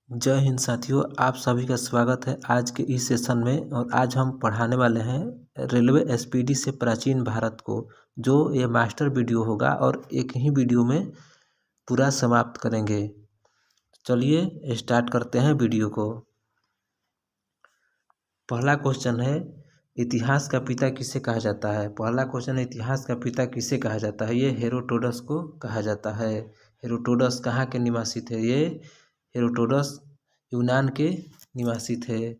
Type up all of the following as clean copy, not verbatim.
जय हिंद साथियों, आप सभी का स्वागत है आज के इस सेशन में। और आज हम पढ़ाने वाले हैं रेलवे एसपीडी से प्राचीन भारत को, जो ये मास्टर वीडियो होगा और एक ही वीडियो में पूरा समाप्त करेंगे। चलिए स्टार्ट करते हैं वीडियो को। पहला क्वेश्चन है, इतिहास का पिता किसे कहा जाता है। पहला क्वेश्चन है, इतिहास का पिता किसे कहा जाता है। ये हेरोडोटस को कहा जाता है। हेरोडोटस कहाँ के निवासी थे। ये हेरोडोटस यूनान के निवासी थे।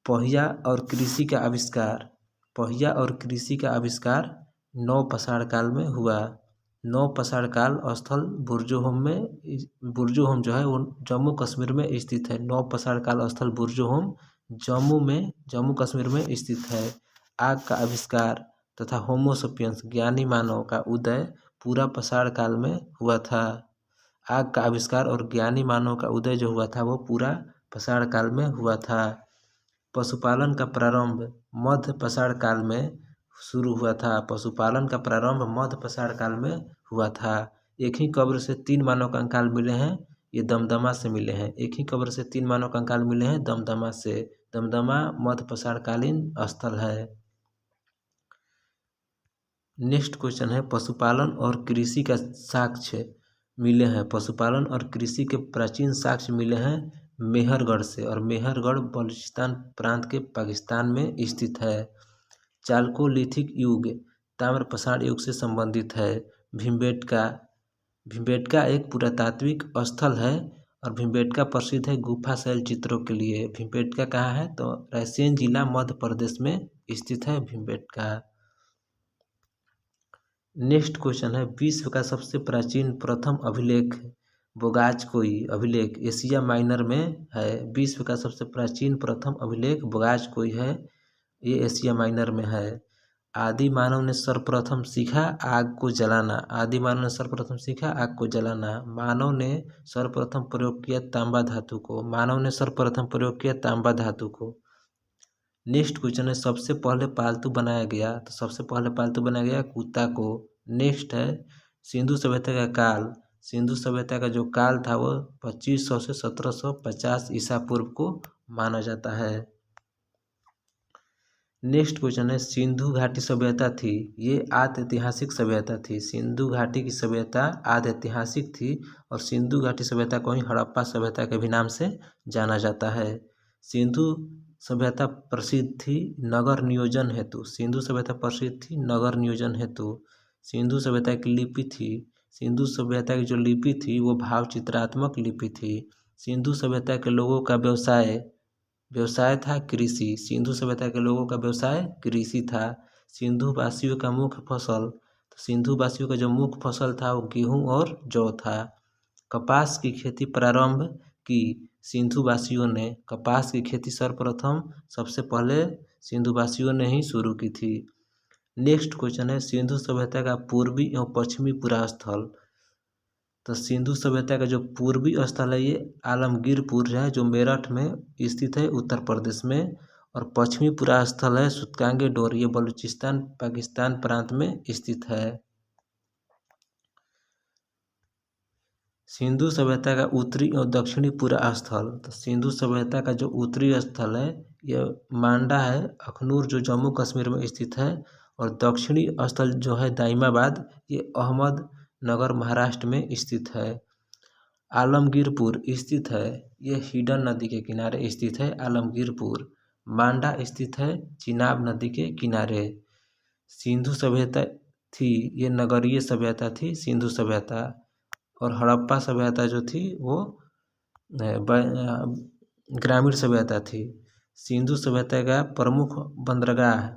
पहिया और कृषि का आविष्कार। पहिया और कृषि का आविष्कार नवपाषाण काल में हुआ। नवपाषाण काल स्थल बुर्जोहोम में, बुर्जोहोम जो है वो जम्मू कश्मीर में स्थित है। नवपाषाण काल स्थल बुर्जोहोम जम्मू कश्मीर में स्थित है। आग का आविष्कार तथा होमोसेपियंस ज्ञानी मानव का उदय पूरा पाषाण काल में हुआ था। आग का आविष्कार और ज्ञानी मानव का उदय जो हुआ था वो पूरा पाषाण काल में हुआ था। पशुपालन का प्रारंभ मध्य पाषाण काल में शुरू हुआ था। पशुपालन का प्रारंभ मध्य पाषाण काल में हुआ था। एक ही कब्र से 3 मानव कंकाल मिले हैं, ये दमदमा से मिले हैं। एक ही कब्र से 3 मानव कंकाल मिले हैं दमदमा से। दमदमा मध्य पाषाण कालीन स्थल है। नेक्स्ट क्वेश्चन है, पशुपालन और कृषि का साक्ष्य मिले हैं। पशुपालन और कृषि के प्राचीन साक्ष्य मिले हैं मेहरगढ़ से, और मेहरगढ़ बलूचिस्तान प्रांत के पाकिस्तान में स्थित है। चालकोलिथिक युग ताम्रपाषाण युग से संबंधित है। भीमबेटका एक पुरातात्विक स्थल है और भीमबेटका प्रसिद्ध है गुफा शैल चित्रों के लिए। भीमबेटका कहाँ है तो रायसेन जिला मध्य प्रदेश में स्थित है भीमबेटका। नेक्स्ट क्वेश्चन है, विश्व का सबसे प्राचीन प्रथम अभिलेख बोगाजकोई अभिलेख एशिया माइनर में है। विश्व का सबसे प्राचीन प्रथम अभिलेख बोगाजकोई है, ये एशिया माइनर में है। आदि मानव ने सर्वप्रथम सीखा आग को जलाना। आदि मानव ने सर्वप्रथम सीखा आग को जलाना। मानव ने सर्वप्रथम प्रयोग किया तांबा धातु को। मानव ने सर्वप्रथम प्रयोग किया तांबा धातु को। नेक्स्ट क्वेश्चन है, सबसे पहले पालतू बनाया गया तो सबसे पहले पालतू बनाया गया कुत्ता को। नेक्स्ट है, सिंधु सभ्यता का काल। सिंधु सभ्यता का जो काल था वो 2500 से 1750 ईसा पूर्व को माना जाता है। नेक्स्ट क्वेश्चन है, सिंधु घाटी सभ्यता थी, ये आद्य ऐतिहासिक सभ्यता थी। सिंधु घाटी की सभ्यता आद्य ऐतिहासिक थी और सिंधु घाटी सभ्यता को ही हड़प्पा सभ्यता के भी नाम से जाना जाता है। सिंधु सभ्यता प्रसिद्ध थी नगर नियोजन हेतु। सिंधु सभ्यता प्रसिद्ध थी नगर नियोजन हेतु। सिंधु सभ्यता की लिपि थी, सिंधु सभ्यता की जो लिपि थी वो भाव चित्रात्मक लिपि थी। सिंधु सभ्यता के लोगों का व्यवसाय था कृषि। सिंधु सभ्यता के लोगों का व्यवसाय कृषि था। सिंधु वासियों का मुख्य फसल, तो सिंधु वासियों का जो मुख्य फसल था वो गेहूं और जौ था। कपास की खेती प्रारंभ की सिंधु वासियों ने। कपास की खेती सर्वप्रथम सबसे पहले सिंधु वासियों ने ही शुरू की थी। नेक्स्ट क्वेश्चन है, सिंधु सभ्यता का पूर्वी एवं पश्चिमी पूरा स्थल। तो सिंधु सभ्यता का जो पूर्वी स्थल है ये आलमगीरपुर है, जो मेरठ में स्थित है उत्तर प्रदेश में। और पश्चिमी पूरा स्थल है सुतकांगे डोर, ये बलूचिस्तान पाकिस्तान प्रांत में स्थित है। सिंधु सभ्यता का उत्तरी और दक्षिणी पूरा स्थल। तो सिंधु सभ्यता का जो उत्तरी स्थल है यह मांडा है, अखनूर जो जम्मू कश्मीर में स्थित है। और दक्षिणी स्थल जो है दाइमाबाद, ये अहमदनगर महाराष्ट्र में स्थित है। आलमगीरपुर स्थित है, ये हिडन नदी के किनारे स्थित है आलमगीरपुर। मांडा स्थित है चिनाब नदी के किनारे। सिंधु सभ्यता थी ये नगरीय सभ्यता थी सिंधु सभ्यता। और हड़प्पा सभ्यता जो थी वो ग्रामीण सभ्यता थी। सिंधु सभ्यता का प्रमुख बंदरगाह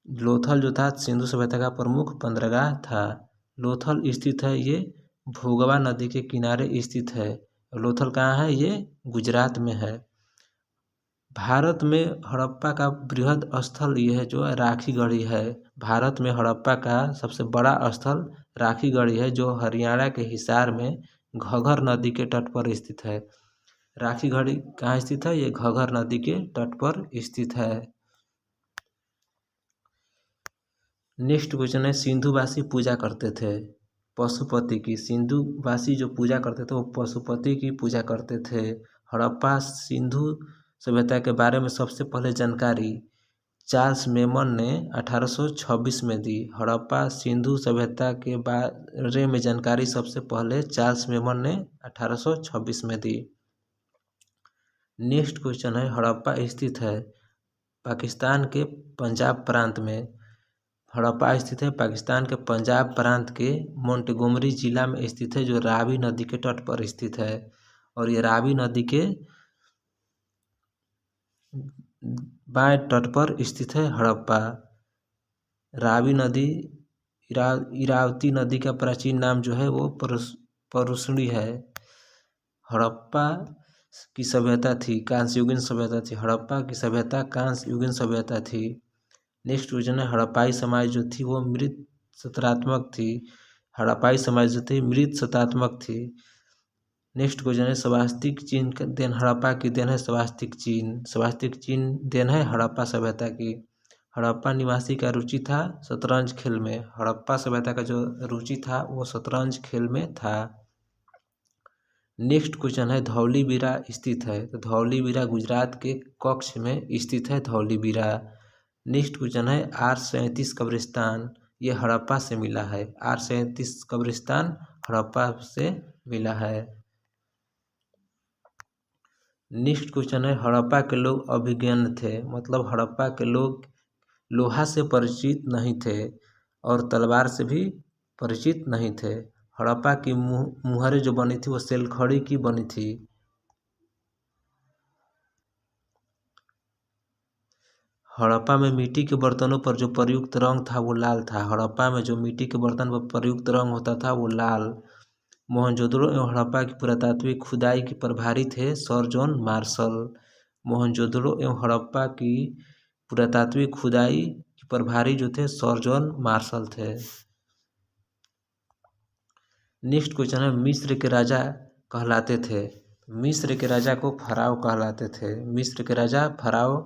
लोथल जो था सिंधु सभ्यता का प्रमुख बंदरगाह था। लोथल स्थित है ये भोगवा नदी के किनारे स्थित है। लोथल कहाँ है, ये गुजरात में है। भारत में हड़प्पा का बृहद स्थल यह है जो राखीगढ़ी है। भारत में हड़प्पा का सबसे बड़ा स्थल राखीगढ़ी है, जो हरियाणा के हिसार में घग्गर नदी के तट पर स्थित है। राखीगढ़ी कहाँ स्थित है, ये घग्गर नदी के तट पर स्थित है। नेक्स्ट क्वेश्चन है, सिंधुवासी पूजा करते थे पशुपति की। सिंधुवासी जो पूजा करते थे वो पशुपति की पूजा करते थे। हड़प्पा सिंधु सभ्यता के बारे में सबसे पहले जानकारी चार्ल्स मेमन ने 1826 में दी। हड़प्पा सिंधु सभ्यता के बारे में जानकारी सबसे पहले चार्ल्स मेमन ने 1826 में दी। नेक्स्ट क्वेश्चन है, हड़प्पा स्थित है पाकिस्तान के पंजाब प्रांत में। हड़प्पा स्थित है पाकिस्तान के पंजाब प्रांत के मोंटगोमरी जिला में स्थित है, जो रावी नदी के तट पर स्थित है। और ये रावी नदी के बाएं तट पर स्थित है हड़प्पा। रावी नदी इरावती नदी का प्राचीन नाम जो है वो परुष्णी है। हड़प्पा की सभ्यता थी कांस्य युगीन सभ्यता थी। हड़प्पा की सभ्यता कांस्य युगीन सभ्यता थी। नेक्स्ट क्वेश्चन है, हड़प्पाई समाज जो थी वो मृत सत्रात्मक थी। हड़प्पाई समाज जो थी मृत सत्रात्मक थी। नेक्स्ट क्वेश्चन है, स्वास्तिक चिन्ह का देन हड़प्पा की देन है स्वास्तिक चिन्ह। स्वास्तिक चिन्ह देन है हड़प्पा सभ्यता की। हड़प्पा निवासी का रुचि था शतरंज खेल में। हड़प्पा सभ्यता का जो रुचि था वो शतरंज खेल में था। नेक्स्ट क्वेश्चन है, धौलीवीरा स्थित है। तो धौलीवीरा गुजरात के कच्छ में स्थित है धौलीवीरा। नेक्स्ट क्वेश्चन है, R37 कब्रिस्तान ये हड़प्पा से मिला है। R37 कब्रिस्तान हड़प्पा से मिला है। नेक्स्ट क्वेश्चन है, हड़प्पा के लोग अभिज्ञान थे, मतलब हड़प्पा के लोग लोहा से परिचित नहीं थे और तलवार से भी परिचित नहीं थे। हड़प्पा की मुहरें जो बनी थी वो सेलखड़ी की बनी थी। हड़प्पा में मिट्टी के बर्तनों पर जो प्रयुक्त रंग था वो लाल था। हड़प्पा में जो मिट्टी के बर्तन पर प्रयुक्त रंग होता था वो लाल। मोहनजोदड़ो एवं हड़प्पा की पुरातात्विक खुदाई के प्रभारी थे सर जॉन मार्शल। मोहनजोदड़ो एवं हड़प्पा की पुरातात्विक खुदाई के प्रभारी जो थे सर जॉन मार्शल थे। नेक्स्ट क्वेश्चन है, मिस्र के राजा कहलाते थे। मिस्र के राजा को फराव कहलाते थे। मिस्र के राजा फराव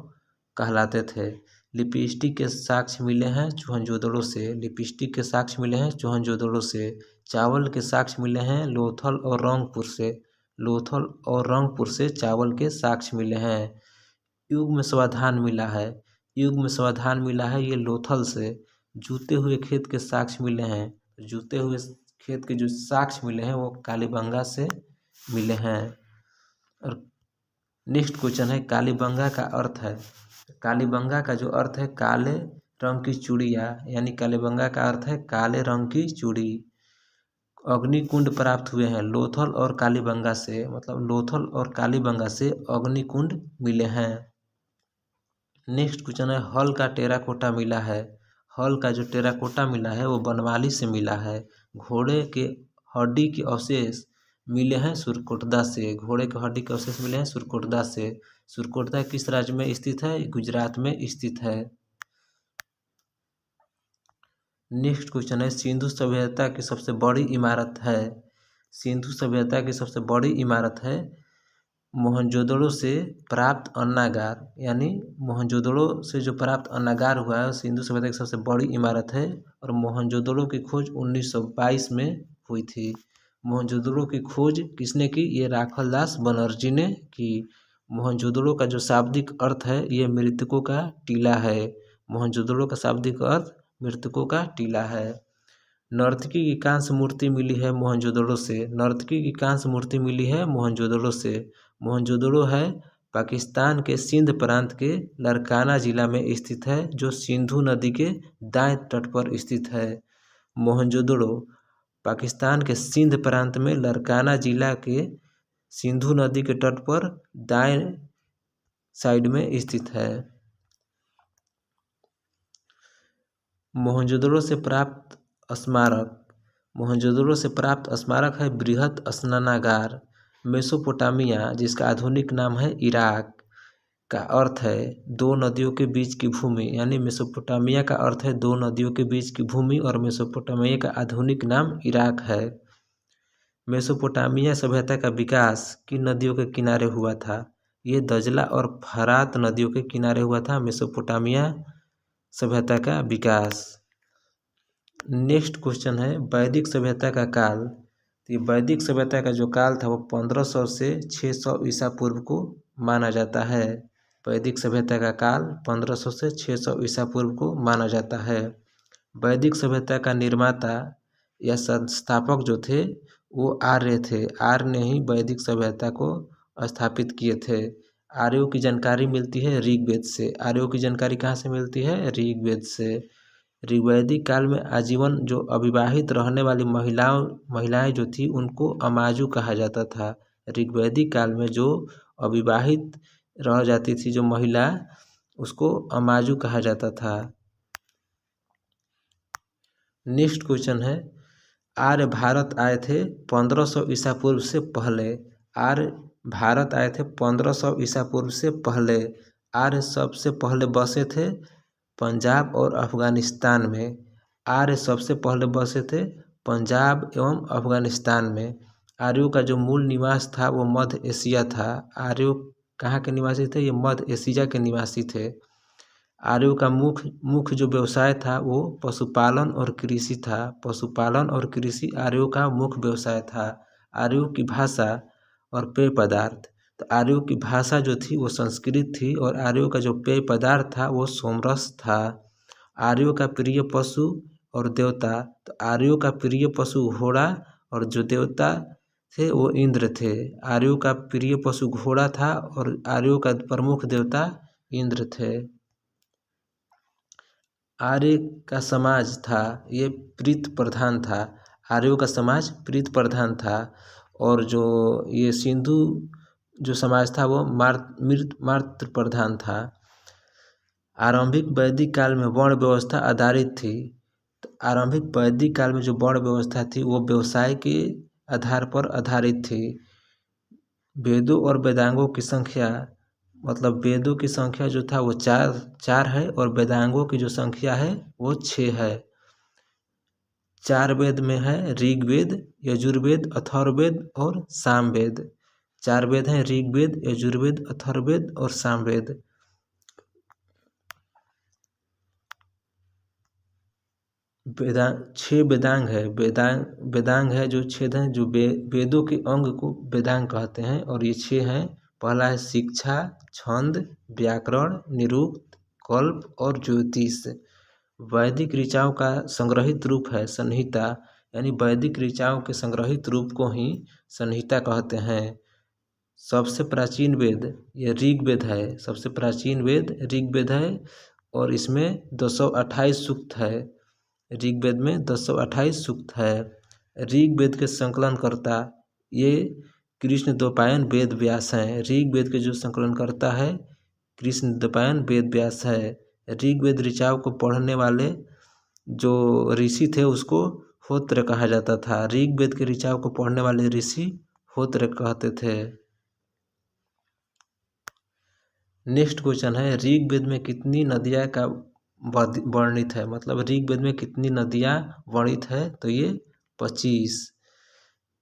कहलाते थे। लिपस्टिक के साक्ष्य मिले हैं मोहनजोदड़ो से। लिपस्टिक के साक्ष्य मिले हैं मोहनजोदड़ो से। चावल के साक्ष्य मिले हैं लोथल और रंगपुर से। लोथल और रंगपुर से चावल के साक्ष्य मिले हैं। युग में समाधान मिला है। युग में समाधान मिला है ये लोथल से। जूते हुए खेत के साक्ष्य मिले हैं। जूते हुए खेत के जो साक्ष्य मिले हैं वो कालीबंगा से मिले हैं। और नेक्स्ट क्वेश्चन है, कालीबंगा का अर्थ है। कालीबंगा का जो अर्थ है काले रंग की चूड़ियाँ, यानी कालीबंगा का अर्थ है काले रंग की चूड़ी। अग्निकुंड प्राप्त हुए हैं लोथल और कालीबंगा से, मतलब लोथल और कालीबंगा से अग्निकुंड मिले हैं। नेक्स्ट क्वेश्चन है, हल का टेराकोटा मिला है। हल का जो टेराकोटा मिला है वो बनवाली से मिला है। घोड़े के हड्डी के अवशेष मिले हैं सुरकोटदा से। घोड़े के हड्डी के अवशेष मिले हैं सुरकोटदा से। सुरकोटदा किस राज्य में स्थित है? गुजरात में स्थित है। नेक्स्ट क्वेश्चन है, सिंधु सभ्यता की सबसे बड़ी इमारत है। सिंधु सभ्यता की सबसे बड़ी इमारत है मोहनजोदड़ो से प्राप्त अन्नागार, यानी मोहनजोदड़ो से जो प्राप्त अन्नागार हुआ है सिंधु सभ्यता की सबसे बड़ी इमारत है। और मोहनजोदड़ो की खोज 1922 में हुई थी। मोहनजोदड़ो की खोज किसने की? ये राखलदास बनर्जी ने की। मोहनजोदड़ो का जो शाब्दिक अर्थ है ये मृतकों का टीला है। मोहनजोदड़ो का शाब्दिक अर्थ मृतकों का टीला है। नर्तकी की कांस्य मूर्ति मिली है मोहनजोदड़ो से। नर्तकी की कांस्य मूर्ति मिली है मोहनजोदड़ो से। मोहनजोदड़ो है पाकिस्तान के सिंध प्रांत के लरकाना जिला में स्थित है, जो सिंधु नदी के दाएं तट पर स्थित है। मोहनजोदड़ो पाकिस्तान के सिंध प्रांत में लरकाना जिला के सिंधु नदी के तट पर दाएं साइड में स्थित है। मोहनजोदड़ो से प्राप्त स्मारक। मोहनजोदड़ो से प्राप्त स्मारक है बृहत स्नानागार। मेसोपोटामिया, जिसका आधुनिक नाम है इराक, का अर्थ है दो नदियों के बीच की भूमि, यानी मेसोपोटामिया का अर्थ है दो नदियों के बीच की भूमि। और मेसोपोटामिया का आधुनिक नाम इराक है। मेसोपोटामिया सभ्यता का विकास किन नदियों के किनारे हुआ था? ये दजला और फरात नदियों के किनारे हुआ था मेसोपोटामिया सभ्यता का विकास। नेक्स्ट क्वेश्चन है, वैदिक सभ्यता का काल। तो ये वैदिक सभ्यता का जो काल था वो 1500 से 600 ईसा पूर्व को माना जाता है। वैदिक सभ्यता का काल 1500 से 600 ईसा पूर्व को माना जाता है। वैदिक सभ्यता का निर्माता या संस्थापक जो थे वो आर्य थे। आर्य ने ही वैदिक सभ्यता को स्थापित किए थे। आर्यों की जानकारी मिलती है ऋग्वेद से। आर्यों की जानकारी कहाँ से मिलती है? ऋग्वेद से। ऋग्वैदिक काल में आजीवन जो अविवाहित रहने वाली महिलाएं जो थी उनको अमाजु कहा जाता था। ऋग्वैदिक काल में जो अविवाहित रह जाती थी जो महिला, उसको अमाजु कहा जाता था। नेक्स्ट क्वेश्चन है, आर्य भारत आए थे 1500 ईसा पूर्व से पहले। आर्य भारत आए थे 1500 ईसा पूर्व से पहले। आर्य सबसे पहले बसे थे पंजाब और अफगानिस्तान में। आर्य सबसे पहले बसे थे पंजाब एवं अफगानिस्तान में। आर्यों का जो मूल निवास था वो मध्य एशिया था। आर्यों कहाँ के निवासी थे? ये मध्य एशिया के निवासी थे। आर्यों का मुख्य जो व्यवसाय था वो पशुपालन और कृषि था। पशुपालन और कृषि आर्यों का मुख्य व्यवसाय था। आर्यों की भाषा और पेय पदार्थ, तो आर्यों की भाषा जो थी वो संस्कृत थी और आर्यों का जो पेय पदार्थ था वो सोमरस था। आर्यों का प्रिय पशु और देवता, तो आर्यों का प्रिय पशु घोड़ा और जो देवता थे वो इंद्र थे। आर्यों का प्रिय पशु घोड़ा था और आर्यों का प्रमुख देवता इंद्र थे। आर्य का समाज था ये प्रीत प्रधान था। आर्यों का समाज प्रीत प्रधान था और जो ये सिंधु जो समाज था वो मातृ प्रधान था। आरंभिक वैदिक काल में वर्ण व्यवस्था आधारित थी। तो आरंभिक वैदिक काल में जो वर्ण व्यवस्था थी वो व्यवसाय के आधार पर आधारित थी। वेदों और वेदांगों की संख्या, मतलब वेदों की संख्या जो था वो चार है और वेदांगों की जो संख्या है वो 6 है। 4 वेद में है ऋग्वेद, यजुर्वेद, अथर्ववेद और सामवेद। 4 वेद हैं ऋग्वेद, यजुर्वेद, अथर्ववेद और सामवेद। वेदांग 6 वेदांग है। वेदांग है जो 6 हैं जो वेदों के अंग को वेदांग कहते हैं और ये 6 हैं। पहला है शिक्षा, छंद, व्याकरण, निरुक्त, कल्प और ज्योतिष। वैदिक ऋचाओं का संग्रहित रूप है संहिता, यानी वैदिक ऋचाओं के संग्रहित रूप को ही संहिता कहते हैं। सबसे प्राचीन वेद ये ऋग्वेद है। सबसे प्राचीन वेद ऋग्वेद है और इसमें 228 सूक्त है। ऋग्वेद में 228 सूक्त है। ऋग्वेद के संकलनकर्ता ये कृष्ण द्वैपायन वेद व्यास हैं। ऋग्वेद के जो संकलनकर्ता है कृष्ण द्वैपायन वेद व्यास है। ऋग्वेद ऋचाओं को पढ़ने वाले जो ऋषि थे उसको होत्र कहा जाता था। ऋग्वेद के ऋचाओं को पढ़ने वाले ऋषि होत्र कहते थे। नेक्स्ट क्वेश्चन है, ऋग्वेद में कितनी नदियाँ का वर्णित है? मतलब ऋग्वेद में कितनी नदियाँ वर्णित है? तो ये 25।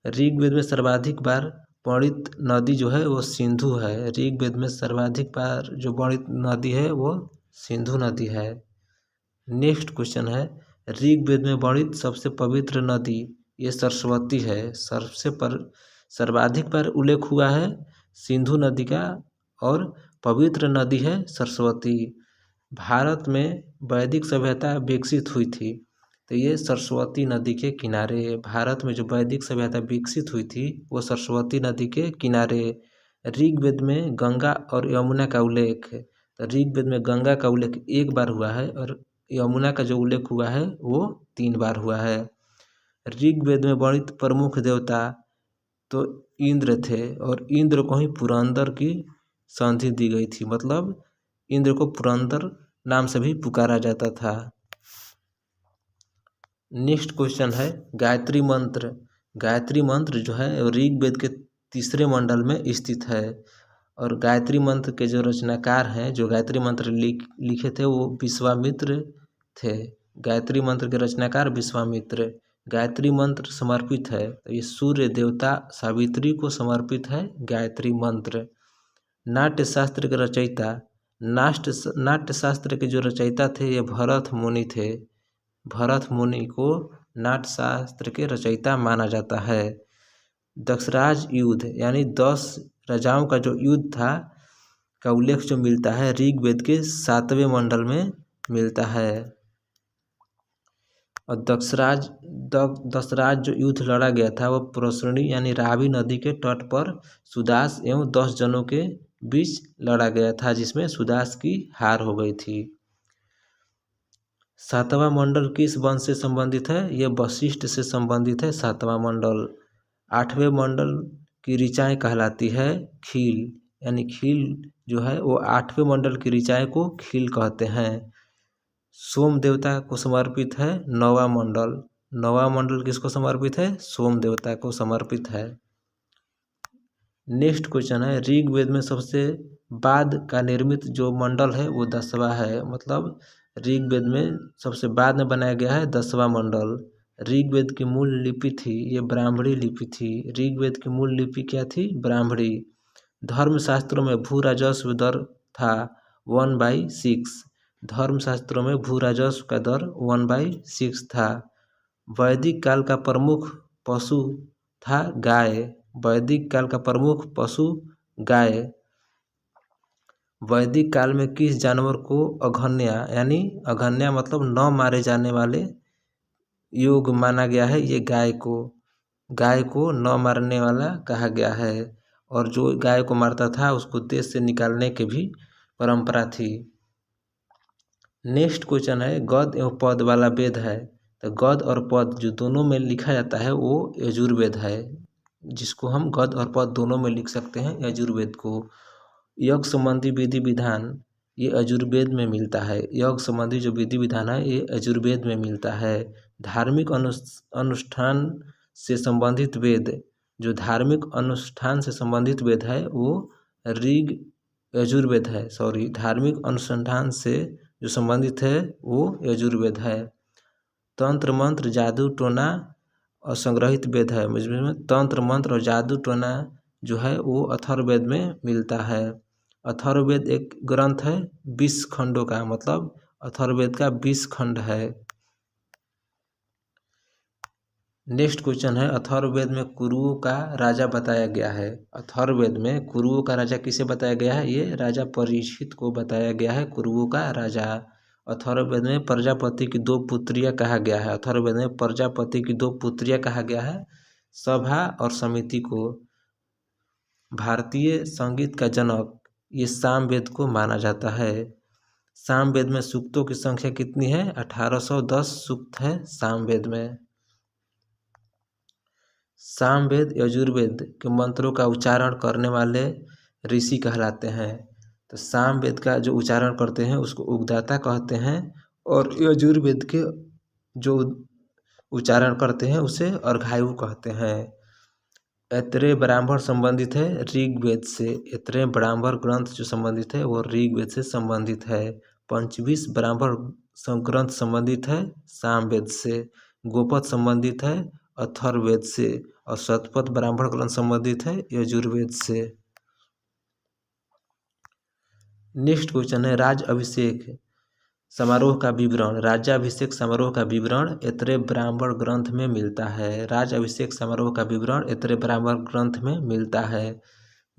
ऋग्वेद में सर्वाधिक बार वर्णित नदी जो है वो सिंधु है। ऋग्वेद में सर्वाधिक बार जो वर्णित नदी है वो सिंधु नदी है। नेक्स्ट क्वेश्चन है, ऋग्वेद में वर्णित सबसे पवित्र नदी ये सरस्वती है। सर्वाधिक बार उल्लेख हुआ है सिंधु नदी का और पवित्र नदी है सरस्वती। भारत में वैदिक सभ्यता विकसित हुई थी तो ये सरस्वती नदी के किनारे। भारत में जो वैदिक सभ्यता विकसित हुई थी वो सरस्वती नदी के किनारे। ऋग्वेद में गंगा और यमुना का उल्लेख है। तो ऋग्वेद में गंगा का उल्लेख 1 बार हुआ है और यमुना का जो उल्लेख हुआ है वो 3 बार हुआ है। ऋग्वेद में वर्णित प्रमुख देवता तो इंद्र थे और इंद्र को ही पुरंदर की संधि दी गई थी। मतलब इंद्र को पुरंदर नाम से भी पुकारा जाता था। नेक्स्ट क्वेश्चन है, गायत्री मंत्र। गायत्री मंत्र जो है ऋग्वेद के 3रे मंडल में स्थित है और गायत्री मंत्र के जो रचनाकार हैं जो गायत्री मंत्र लिखे थे वो विश्वामित्र थे। गायत्री मंत्र के रचनाकार विश्वामित्र। गायत्री मंत्र समर्पित है तो ये सूर्य देवता सावित्री को समर्पित है गायत्री मंत्र। नाट्य शास्त्र के रचयिता, नाट्य शास्त्र के जो रचयिता थे ये भरत मुनि थे। भरत मुनि को नाट्य शास्त्र के रचयिता माना जाता है। दक्षराज युद्ध यानी 10 राजाओं का जो युद्ध था का उल्लेख जो मिलता है ऋग्वेद के 7वें मंडल में मिलता है। और दक्षराज जो युद्ध लड़ा गया था वो प्रसरणी यानी रावी नदी के तट पर सुदास एवं 10 जनों के बीच लड़ा गया था, जिसमें सुदास की हार हो गई थी। 7वां मंडल किस वंश से संबंधित है? ये वशिष्ठ से संबंधित है 7वां मंडल। 8वें मंडल की ऋचाएँ कहलाती है खील, यानी खील जो है वो 8वें मंडल की ऋचाएँ को खील कहते हैं। सोम देवता को समर्पित है 9वां मंडल। 9वां मंडल किसको समर्पित है? सोम देवता को समर्पित है। नेक्स्ट क्वेश्चन है, ऋग्वेद में सबसे बाद का निर्मित जो मंडल है वो 10वां है। मतलब ऋग्वेद में सबसे बाद में बनाया गया है 10वां मंडल। ऋग्वेद की मूल लिपि थी ये ब्राह्मणी लिपि थी। ऋग्वेद की मूल लिपि क्या थी? ब्राह्मणी। धर्मशास्त्रों में भू राजस्व दर था 1/6। धर्मशास्त्रों में भू राजस्व का दर 1/6 था। वैदिक काल का प्रमुख पशु था गाय। वैदिक काल का प्रमुख पशु गाय। वैदिक काल में किस जानवर को अघन्या यानी अघन्या मतलब न मारे जाने वाले योग माना गया है? ये गाय को न मारने वाला कहा गया है। और जो गाय को मारता था उसको देश से निकालने की भी परंपरा थी। नेक्स्ट क्वेश्चन है, गद्य एवं पद वाला वेद है। तो गद्य और पद जो दोनों में लिखा जाता है वो यजुर्वेद है, जिसको हम गद्य और पद दोनों में लिख सकते हैं यजुर्वेद को। यज्ञ संबंधी विधि विधान ये यजुर्वेद में मिलता है। यज्ञ संबंधी जो विधि विधान है ये यजुर्वेद में मिलता है। धार्मिक अनुष्ठान से संबंधित वेद, जो धार्मिक अनुष्ठान से संबंधित वेद है वो यजुर्वेद है। धार्मिक अनुसंधान से जो संबंधित है वो यजुर्वेद है। तंत्र मंत्र जादू टोना और संग्रहित वेद है। में तंत्र मंत्र और जादू टोना जो है वो अथर्ववेद में मिलता है। अथर्ववेद एक ग्रंथ है 20 खंडों का, मतलब अथर्ववेद का 20 खंड है। नेक्स्ट क्वेश्चन है, अथर्ववेद में कुरुओं का राजा बताया गया है। अथर्ववेद में कुरुओं का राजा किसे बताया गया है? ये राजा परीक्षित को बताया गया है कुरुओं का राजा। अथर्ववेद में प्रजापति की 2 पुत्रियां कहा गया है। अथर्ववेद में प्रजापति की 2 पुत्रियां कहा गया है सभा और समिति को। भारतीय संगीत का जनक ये सामवेद को माना जाता है। सामवेद में सूक्तों की संख्या कितनी है? 1810 सूक्त है सामवेद में। सामवेद यजुर्वेद के मंत्रों का उच्चारण करने वाले ऋषि कहलाते हैं। तो सामवेद का जो उच्चारण करते हैं उसको उद्गाता कहते हैं, और यजुर्वेद के जो उच्चारण करते हैं उसे अर्घायु कहते हैं। ऐतरेय ब्राह्मण संबंधित है ऋग्वेद से। ऐतरेय ब्राह्मण ग्रंथ जो संबंधित है वो ऋग्वेद से संबंधित है। पंचविंश ब्राह्मण ग्रंथ संबंधित है सामवेद से। गोपद संबंधित है अथर्ववेद से, और शतपथ ब्राह्मण ग्रंथ संबंधित है यजुर्वेद से। नेक्स्ट क्वेश्चन है, राज अभिषेक समारोह का विवरण। राज्याभिषेक समारोह का विवरण ऐतरेय ब्राह्मण ग्रंथ में मिलता है। राज अभिषेक समारोह का विवरण ऐतरेय ब्राह्मण ग्रंथ में मिलता है।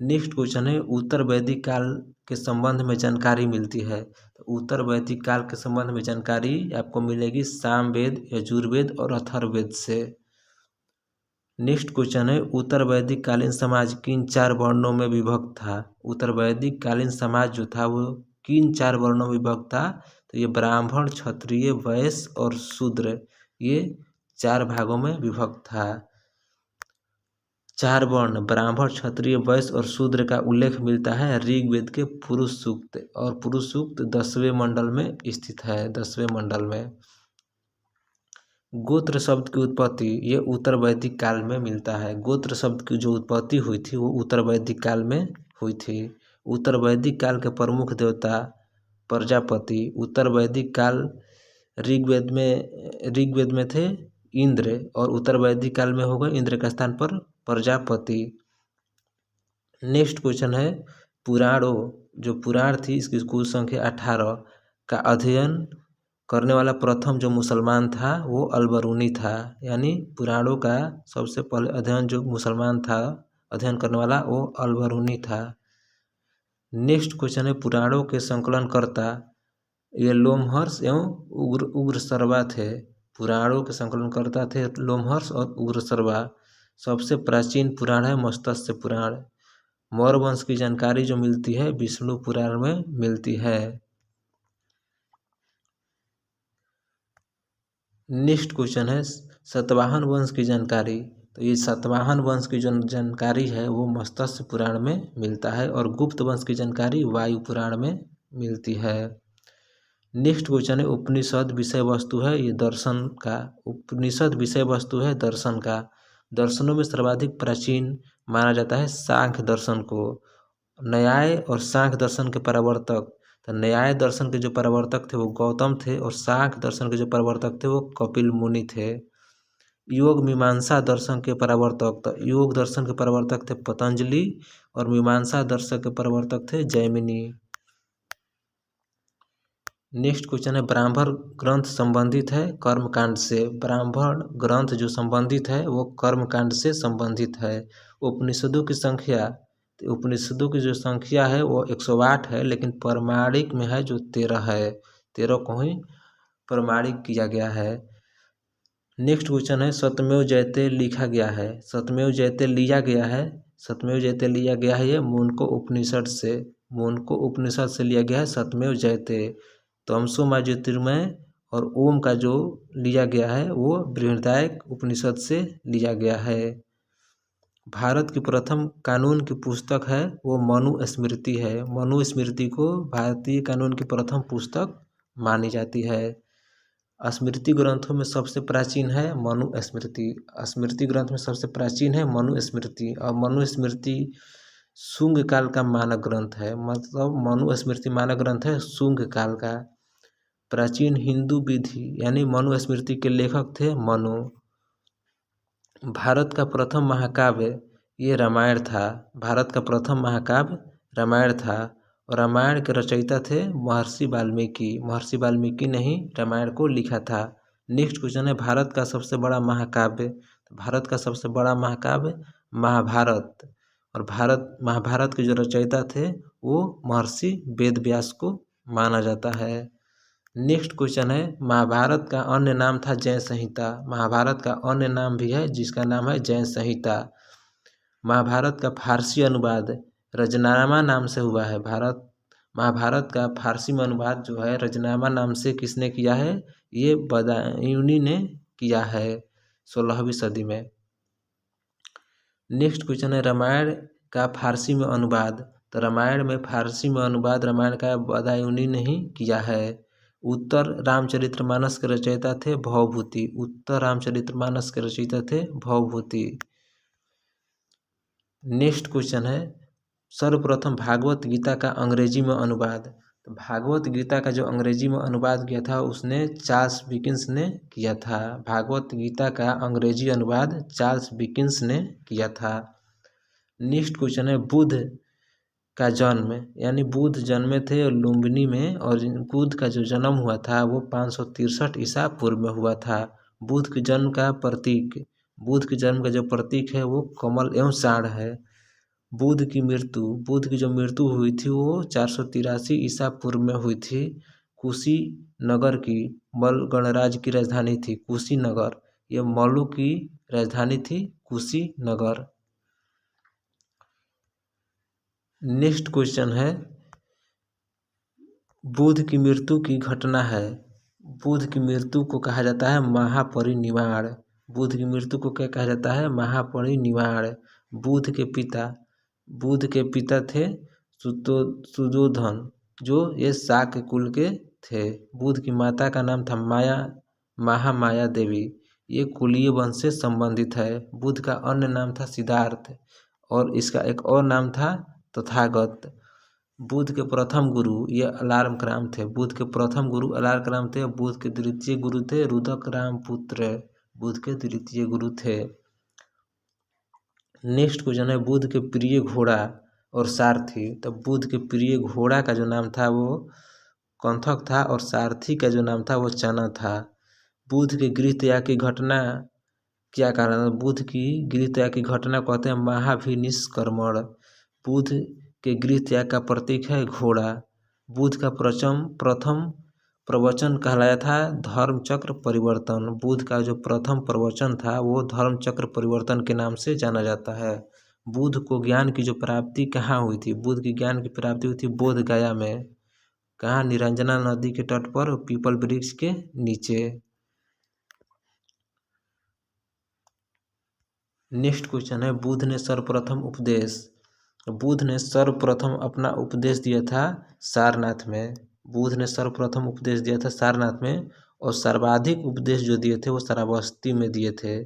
नेक्स्ट क्वेश्चन है, उत्तर वैदिक काल के संबंध में जानकारी मिलती है। तो उत्तर वैदिक काल के संबंध में जानकारी आपको मिलेगी सामवेद, यजुर्वेद और अथर्ववेद से। नेक्स्ट क्वेश्चन है, उत्तर वैदिक कालीन समाज किन 4 वर्णों में विभक्त था? उत्तर वैदिक कालीन समाज जो था वो किन 4 वर्णों में विभक्त था? तो ये ब्राह्मण, क्षत्रिय, वैश्य और शूद्र, ये 4 भागों में विभक्त था। 4 वर्ण ब्राह्मण, क्षत्रिय, वैश्य और शूद्र का उल्लेख मिलता है ऋग्वेद के पुरुष सूक्त, और पुरुष सूक्त 10वें मंडल में स्थित है। 10वें मंडल में गोत्र शब्द की उत्पत्ति ये उत्तर वैदिक काल में मिलता है। गोत्र शब्द की जो उत्पत्ति हुई थी वो उत्तर वैदिक काल में हुई थी। उत्तर वैदिक काल के प्रमुख देवता प्रजापति। उत्तर वैदिक काल ऋग्वेद में थे इंद्र, और उत्तर वैदिक काल में होगा इंद्र के स्थान पर प्रजापति। नेक्स्ट क्वेश्चन है, पुराणों जो पुराण थी इसकी कुल संख्या 18 का अध्ययन करने वाला प्रथम जो मुसलमान था वो अल-बरूनी था, यानी पुराणों का सबसे पहले अध्ययन जो मुसलमान था अध्ययन करने वाला वो अल-बरूनी था। नेक्स्ट क्वेश्चन है पुराणों के संकलनकर्ता ये लोमहर्ष एवं उग्रसर्वा थे। पुराणों के संकलनकर्ता थे लोमहर्ष और उग्रसर्वा। सबसे प्राचीन पुराण है मत्स्य पुराण। मौर्य वंश की जानकारी जो मिलती है विष्णु पुराण में मिलती है। नेक्स्ट क्वेश्चन है सातवाहन वंश की जानकारी। तो ये सातवाहन वंश की जो जानकारी है वो मत्स्य पुराण में मिलता है और गुप्त वंश की जानकारी वायु पुराण में मिलती है। नेक्स्ट क्वेश्चन है उपनिषद विषय वस्तु है ये दर्शन का। उपनिषद विषय वस्तु है दर्शन का। दर्शनों में सर्वाधिक प्राचीन माना जाता है सांख्य दर्शन को। न्याय और सांख्य दर्शन के प्रवर्तक, तो न्याय दर्शन के जो प्रवर्तक थे वो गौतम थे और सांख्य दर्शन के जो प्रवर्तक थे वो कपिल मुनि थे। योग मीमांसा दर्शन के प्रवर्तक, तो योग दर्शन के प्रवर्तक थे पतंजलि और मीमांसा दर्शन के प्रवर्तक थे जैमिनी। नेक्स्ट क्वेश्चन है ब्राह्मण ग्रंथ संबंधित है कर्मकांड से। ब्राह्मण ग्रंथ जो संबंधित है वो कर्मकांड से संबंधित है। उपनिषदों की संख्या, तो उपनिषदों की जो संख्या है वो 108 है, लेकिन प्रमाणिक में है जो 13 है। 13 को ही प्रमाणिक किया गया है। नेक्स्ट क्वेश्चन है सत्यमेव जयते लिखा गया है। सत्यमेव जयते लिया गया है, सत्यमेव जयते लिया गया है ये मुनको उपनिषद से। मुनको उपनिषद से लिया गया है सत्यमेव जयते। तमसो मां ज्योतिर्मय और ओम का जो लिया गया है वो बृहदारण्यक उपनिषद से लिया गया है। भारत की प्रथम कानून की पुस्तक है वो मनुस्मृति है। मनुस्मृति को भारतीय कानून की प्रथम पुस्तक मानी जाती है। स्मृति ग्रंथों में सबसे प्राचीन है मनुस्मृति। स्मृति ग्रंथ में सबसे प्राचीन है मनुस्मृति और मनुस्मृति शुंग काल का मानक ग्रंथ है। मतलब मनुस्मृति मानक ग्रंथ है शुंग काल का। प्राचीन हिंदू विधि यानी मनुस्मृति के लेखक थे मनु। भारत का प्रथम महाकाव्य ये रामायण था। भारत का प्रथम महाकाव्य रामायण था और रामायण के रचयिता थे महर्षि वाल्मीकि। महर्षि वाल्मीकि ने ही रामायण को लिखा था। नेक्स्ट क्वेश्चन है भारत का सबसे बड़ा महाकाव्य। भारत का सबसे बड़ा महाकाव्य महाभारत और महाभारत के जो रचयिता थे वो महर्षि वेदव्यास को माना जाता है। नेक्स्ट क्वेश्चन है महाभारत का अन्य नाम था जय संहिता। महाभारत का अन्य नाम भी है जिसका नाम है जय संहिता। महाभारत का फारसी अनुवाद रजनामा नाम से हुआ है। महाभारत का फारसी में अनुवाद जो है रजनामा नाम से किसने किया है, ये बदायूनी ने किया है 16वीं सदी में। नेक्स्ट क्वेश्चन है रामायण का फारसी में अनुवाद। तो रामायण में फारसी में अनुवाद रामायण का बदायूनी ने ही किया है। उत्तर रामचरितमानस के रचयिता थे भवभूति। उत्तर रामचरितमानस के रचयिता थे भवभूति। नेक्स्ट क्वेश्चन है सर्वप्रथम भागवत गीता का अंग्रेजी में अनुवाद। तो भागवत गीता का जो अंग्रेजी में अनुवाद किया था उसने चार्ल्स डिकेंस ने किया था। भागवत गीता का अंग्रेजी अनुवाद चार्ल्स डिकेंस ने किया था। नेक्स्ट क्वेश्चन है बुद्ध का जन्म, यानी बुद्ध जन्मे थे लुम्बिनी में और बुद्ध का जो जन्म हुआ था वो 563 ईसा पूर्व में हुआ था। बुद्ध के जन्म का प्रतीक, बुद्ध के जन्म का जो प्रतीक है वो कमल एवं साढ़ है। बुद्ध की जो मृत्यु हुई थी वो 483 ईसा पूर्व में हुई थी। कुशीनगर की मल गणराज्य की राजधानी थी कुशीनगर। ये मल्लू की राजधानी थी कुशीनगर। नेक्स्ट क्वेश्चन है बुद्ध की मृत्यु की घटना है। बुद्ध की मृत्यु को कहा जाता है महापरिनिर्वाण। बुद्ध की मृत्यु को क्या कहा जाता है, महापरिनिर्वाण। बुद्ध के पिता थे सुद्धोधन जो ये शाक्य कुल के थे। बुद्ध की माता का नाम था महामाया देवी। ये कुलीय वंश से संबंधित है। बुद्ध का अन्य नाम था सिद्धार्थ और इसका एक और नाम था तथागत। बुद्ध के प्रथम गुरु ये अलार्कराम थे। बुद्ध के प्रथम गुरु अलार्कराम थे। बुद्ध के द्वितीय गुरु थे रुद्रक राम पुत्र। बुद्ध के द्वितीय गुरु थे। नेक्स्ट क्वेश्चन है बुद्ध के प्रिय घोड़ा और सारथी। तो बुद्ध के प्रिय घोड़ा का जो नाम था वो कंथक था और सारथी का जो नाम था वो चना था। बुध के गृह त्याग की घटना क्या कारण है? बुध की गृह त्याग की घटना कहते हैं महाभिनिष्क्रमण। बुध के गृह त्याग का प्रतीक है घोड़ा। बुध का प्रथम प्रवचन कहलाया था धर्म चक्र परिवर्तन। बुध का जो प्रथम प्रवचन था वो धर्म चक्र परिवर्तन के नाम से जाना जाता है। बुध को ज्ञान की जो प्राप्ति कहाँ हुई थी? बुध की ज्ञान की प्राप्ति हुई थी बोध गया में। कहाँ? निरंजना नदी के तट पर पीपल वृक्ष के नीचे। नेक्स्ट क्वेश्चन है बुध ने सर्वप्रथम उपदेश। बुध ने सर्वप्रथम अपना उपदेश दिया था सारनाथ में। बुध ने सर्वप्रथम उपदेश दिया था सारनाथ में और सर्वाधिक उपदेश जो दिए थे वो श्रावस्ती में दिए थे।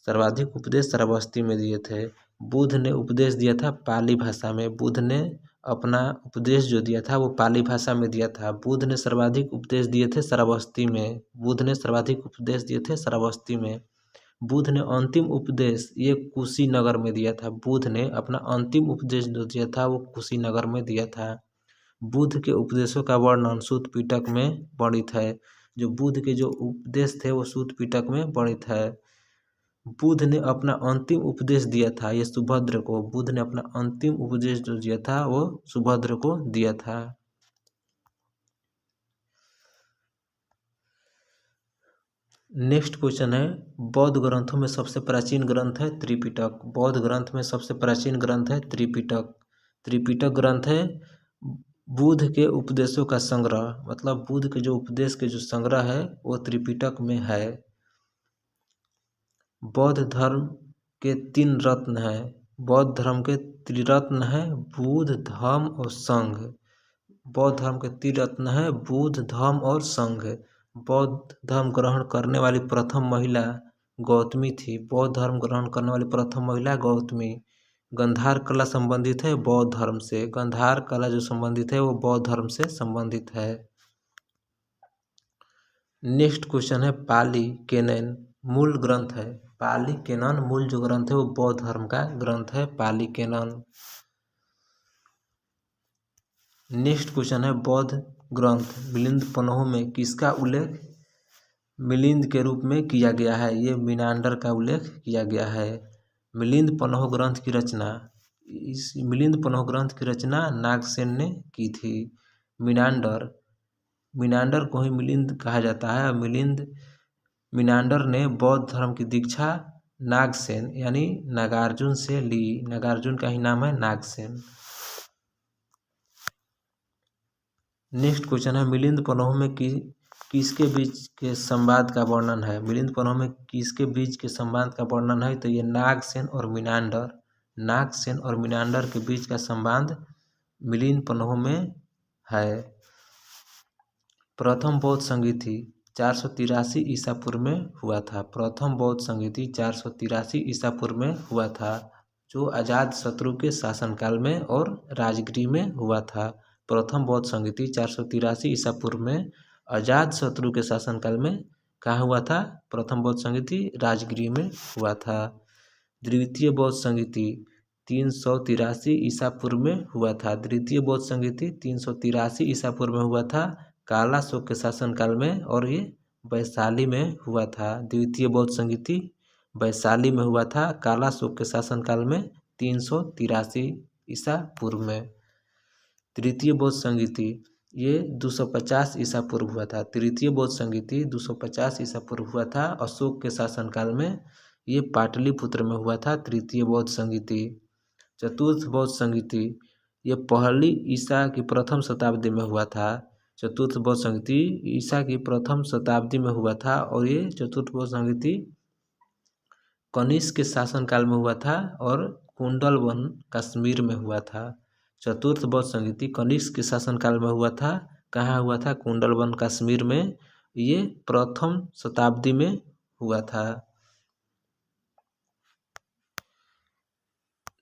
सर्वाधिक उपदेश श्रावस्ती में दिए थे। बुध ने उपदेश दिया था पाली भाषा में। बुध ने अपना उपदेश जो दिया था वो पाली भाषा में दिया था। बुध ने सर्वाधिक उपदेश दिए थे श्रावस्ती में। बुध ने सर्वाधिक उपदेश दिए थे श्रावस्ती में। बुध ने अंतिम उपदेश ये कुशीनगर में दिया था। बुध ने अपना अंतिम उपदेश जो दिया था वो कुशीनगर में दिया था। बुध के उपदेशों का वर्णन सूत पिटक में वर्णित है। जो बुध के जो उपदेश थे वो सूत पिटक में वर्णित है। बुध ने अपना अंतिम उपदेश दिया था ये सुभद्र को। बुध ने अपना अंतिम उपदेश जो दिया था वो सुभद्र को दिया था। नेक्स्ट क्वेश्चन है बौद्ध ग्रंथों में सबसे प्राचीन ग्रंथ है त्रिपिटक। बौद्ध ग्रंथ में सबसे प्राचीन ग्रंथ है त्रिपिटक। त्रिपिटक ग्रंथ है बुध के उपदेशों का संग्रह। मतलब बुध के जो उपदेश के जो संग्रह है वो त्रिपिटक में है। बौद्ध धर्म के 3 रत्न हैं। बौद्ध धर्म के त्रिरत्न हैं बुद्ध धम्म और संघ। बौद्ध धर्म के त्रिरत्न हैं बुद्ध धम्म और संघ। बौद्ध धर्म ग्रहण करने वाली प्रथम महिला गौतमी थी। बौद्ध धर्म ग्रहण करने वाली प्रथम महिला गौतमी। गंधार कला संबंधित है बौद्ध धर्म से। गंधार कला जो संबंधित है वो बौद्ध धर्म से संबंधित है। नेक्स्ट क्वेश्चन है पाली केनन मूल ग्रंथ है। पाली केनन मूल जो ग्रंथ है वो बौद्ध धर्म का ग्रंथ है पाली केनन। नेक्स्ट क्वेश्चन है बौद्ध ग्रंथ मिलिंद पन्हों में किसका उल्लेख मिलिंद के रूप में किया गया है? ये मिनांडर का उल्लेख किया गया है। मिलिंद पन्हों ग्रंथ की रचना इस मिलिंद पन्हों ग्रंथ की रचना नागसेन ने की थी। मिनांडर को ही मिलिंद कहा जाता है। मिनांडर ने बौद्ध धर्म की दीक्षा नागसेन यानी नागार्जुन से ली। नागार्जुन का ही नाम है नागसेन। नेक्स्ट क्वेश्चन है मिलिंद पन्हों में किसके बीच के संवाद का वर्णन है? मिलिंद पन्हों में किसके बीच के संवाद का वर्णन है? तो ये नागसेन और मिनांडर के बीच का संवाद मिलिंद पन्हों में है। प्रथम बौद्ध संगीति 483 ईसा पूर्व में हुआ था। प्रथम बौद्ध संगीति 483 ईसा पूर्व में हुआ था जो अजातशत्रु के शासनकाल में और राजगृह में हुआ था। प्रथम बौद्ध संगीति 483 ईसा पूर्व में अजातशत्रु के शासनकाल में कहाँ हुआ था? प्रथम बौद्ध संगीति राजगृह में हुआ था। द्वितीय बौद्ध संगीति 383 ईसा पूर्व में हुआ था। द्वितीय बौद्ध संगीति 383 ईसा पूर्व में हुआ था कालाशोक के शासनकाल में और ये वैशाली में हुआ था। द्वितीय बौद्ध संगीति वैशाली में हुआ था कालाशोक के शासनकाल में 383 ईसा पूर्व में। तृतीय बौद्ध संगीति ये 250 ईसा पूर्व हुआ था। तृतीय बौद्ध संगीति 250 ईसा पूर्व हुआ था अशोक के शासनकाल में। ये पाटलिपुत्र में हुआ था तृतीय बौद्ध संगीति। चतुर्थ बौद्ध संगीति ये पहली ईसा की प्रथम शताब्दी में हुआ था। चतुर्थ बौद्ध संगीति ईसा की प्रथम शताब्दी में हुआ था और ये चतुर्थ बौद्ध संगीति कनिष्क के शासनकाल में हुआ था और कुंडलवन कश्मीर में हुआ था। चतुर्थ बौद्ध संगीति कनिष्क के शासनकाल में हुआ था। कहाँ हुआ था? कुंडलवन कश्मीर में। ये प्रथम शताब्दी में हुआ था।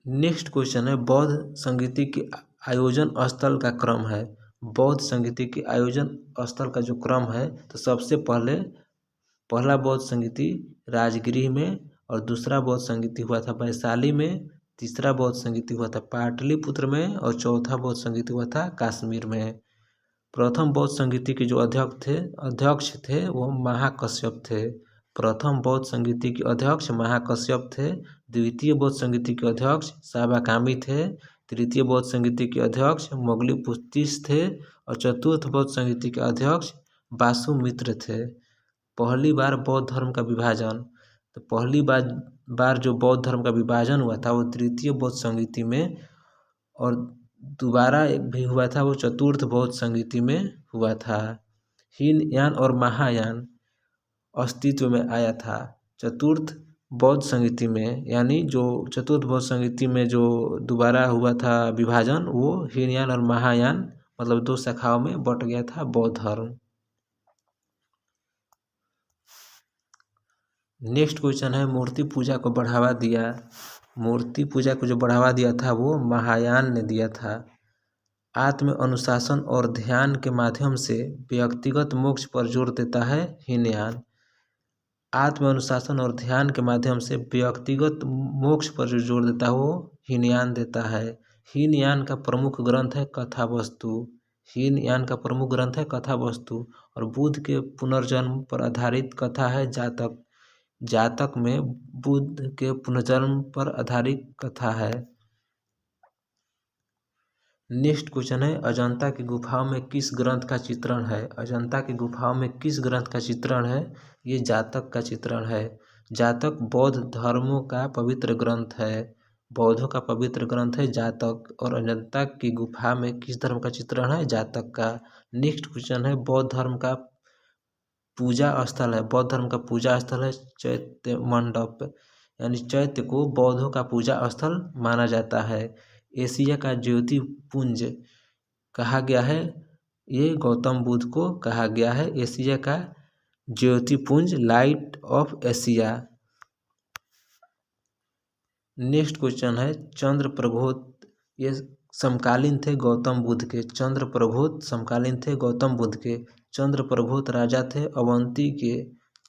नेक्स्ट क्वेश्चन है बौद्ध संगीति के आयोजन स्थल का क्रम है। बौद्ध संगीति के आयोजन स्थल का जो क्रम है तो सबसे पहला बौद्ध संगीति राजगृह में और दूसरा बौद्ध संगीति हुआ था वैशाली में। तीसरा बौद्ध संगीति हुआ था पाटलिपुत्र में और चौथा बौद्ध संगीति हुआ था कश्मीर में। प्रथम बौद्ध संगीति के जो अध्यक्ष थे वो महाकश्यप थे। प्रथम बौद्ध संगीति के अध्यक्ष महाकश्यप थे। द्वितीय बौद्ध संगीति के अध्यक्ष साबाकामी थे। तृतीय बौद्ध संगीति के अध्यक्ष मोगलीपुत्तिस थे और चतुर्थ बौद्ध संगीति के अध्यक्ष वासुमित्र थे। पहली बार बौद्ध धर्म का विभाजन, तो पहली बार जो बौद्ध धर्म का विभाजन हुआ था वो तृतीय बौद्ध संगीति में, और दोबारा भी हुआ था वो चतुर्थ बौद्ध संगीति में हुआ था। हीनयान और महायान अस्तित्व में आया था चतुर्थ बौद्ध संगीति में, यानी जो चतुर्थ बौद्ध संगीति में जो दोबारा हुआ था विभाजन, वो हीनयान और महायान मतलब दो शाखाओं में बट गया था बौद्ध धर्म। नेक्स्ट क्वेश्चन है मूर्ति पूजा को बढ़ावा दिया। मूर्ति पूजा को जो बढ़ावा दिया था वो महायान ने दिया था। आत्म अनुशासन और ध्यान के माध्यम से व्यक्तिगत मोक्ष पर जोर देता है हीनयान। आत्म अनुशासन और ध्यान के माध्यम से व्यक्तिगत मोक्ष पर जो जोर देता है वो हीनयान देता है। हीनयान का प्रमुख ग्रंथ है कथावस्तु। हीनयान का प्रमुख ग्रंथ है कथावस्तु और बुद्ध के पुनर्जन्म पर आधारित कथा है जातक। जातक में बुद्ध के पुनर्जन्म पर आधारित कथा है। नेक्स्ट क्वेश्चन है अजंता की गुफाओं में किस ग्रंथ का चित्रण है। अजंता की गुफाओं में किस ग्रंथ का चित्रण है, ये जातक का चित्रण है। जातक बौद्ध धर्मों का पवित्र ग्रंथ है। बौद्धों का पवित्र ग्रंथ है जातक, और अजंता की गुफा में किस धर्म का चित्रण है, जातक का। नेक्स्ट क्वेश्चन है बौद्ध धर्म का पूजा स्थल है। बौद्ध धर्म का पूजा स्थल है चैत्य मंडप, यानी चैत्य को बौद्धों का पूजा स्थल माना जाता है। एशिया का ज्योति पुंज कहा गया है, ये गौतम बुद्ध को कहा गया है एशिया का ज्योति पुंज, light of Asia. Next question है चंद्रप्रभोत, ये समकालीन थे गौतम बुद्ध के। चंद्रप्रभोत समकालीन थे गौतम बुद्ध के। चंद्रप्रभोत राजा थे अवंती के।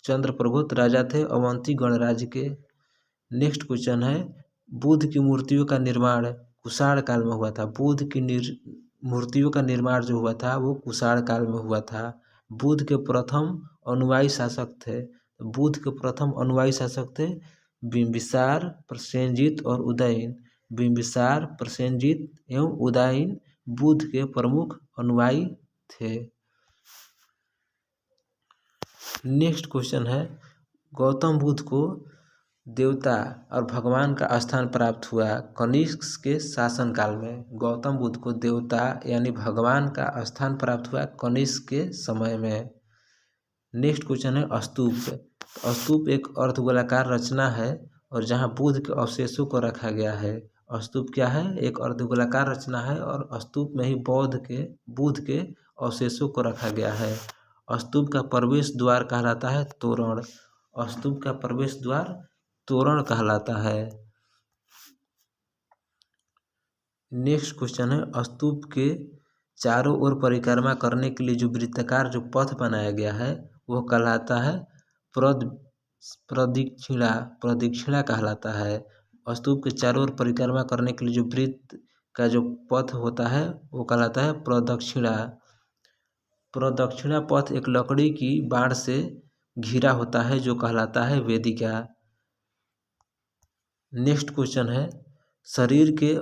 चंद्रप्रभोत राजा थे अवंती गणराज्य के। नेक्स्ट क्वेश्चन है बुद्ध की मूर्तियों का निर्माण कुषाण काल में हुआ था। बुद्ध की मूर्तियों का निर्माण जो हुआ था वो कुषाण काल में हुआ था। बुद्ध के प्रथम अनुयायी शासक थे। बुद्ध के प्रथम अनुयायी शासक थे बिंबिसार, प्रसेनजीत और उदयन। बिंबिसार, प्रसेनजीत एवं उदयन बुद्ध के प्रमुख अनुयायी थे। नेक्स्ट क्वेश्चन है गौतम बुद्ध को देवता और भगवान का स्थान प्राप्त हुआ कनिष्क के शासनकाल में। गौतम बुद्ध को देवता यानी भगवान का स्थान प्राप्त हुआ कनिष्क के समय में। नेक्स्ट क्वेश्चन है स्तूप। स्तूप एक अर्धगोलाकार रचना है और जहां बुद्ध के अवशेषों को रखा गया है। स्तूप क्या है, एक अर्धगोलाकार रचना है और स्तूप में ही बुद्ध के अवशेषों को रखा गया है। स्तूप का प्रवेश द्वार कहलाता है तोरण। स्तूप का प्रवेश द्वार तोरण कहलाता है। नेक्स्ट क्वेश्चन है स्तूप के चारों ओर परिक्रमा करने के लिए जो वृत्ताकार जो पथ बनाया गया है वो कहलाता है प्रदक्षिणा। प्रदक्षिणा कहलाता है। स्तूप के चारों ओर परिक्रमा करने के लिए जो वृत्त का जो पथ होता है वो कहलाता है प्रदक्षिणा। प्रदक्षिणा पथ एक लकड़ी की बाड़ से घिरा होता है जो कहलाता है वेदिका। नेक्स्ट क्वेश्चन है शरीर के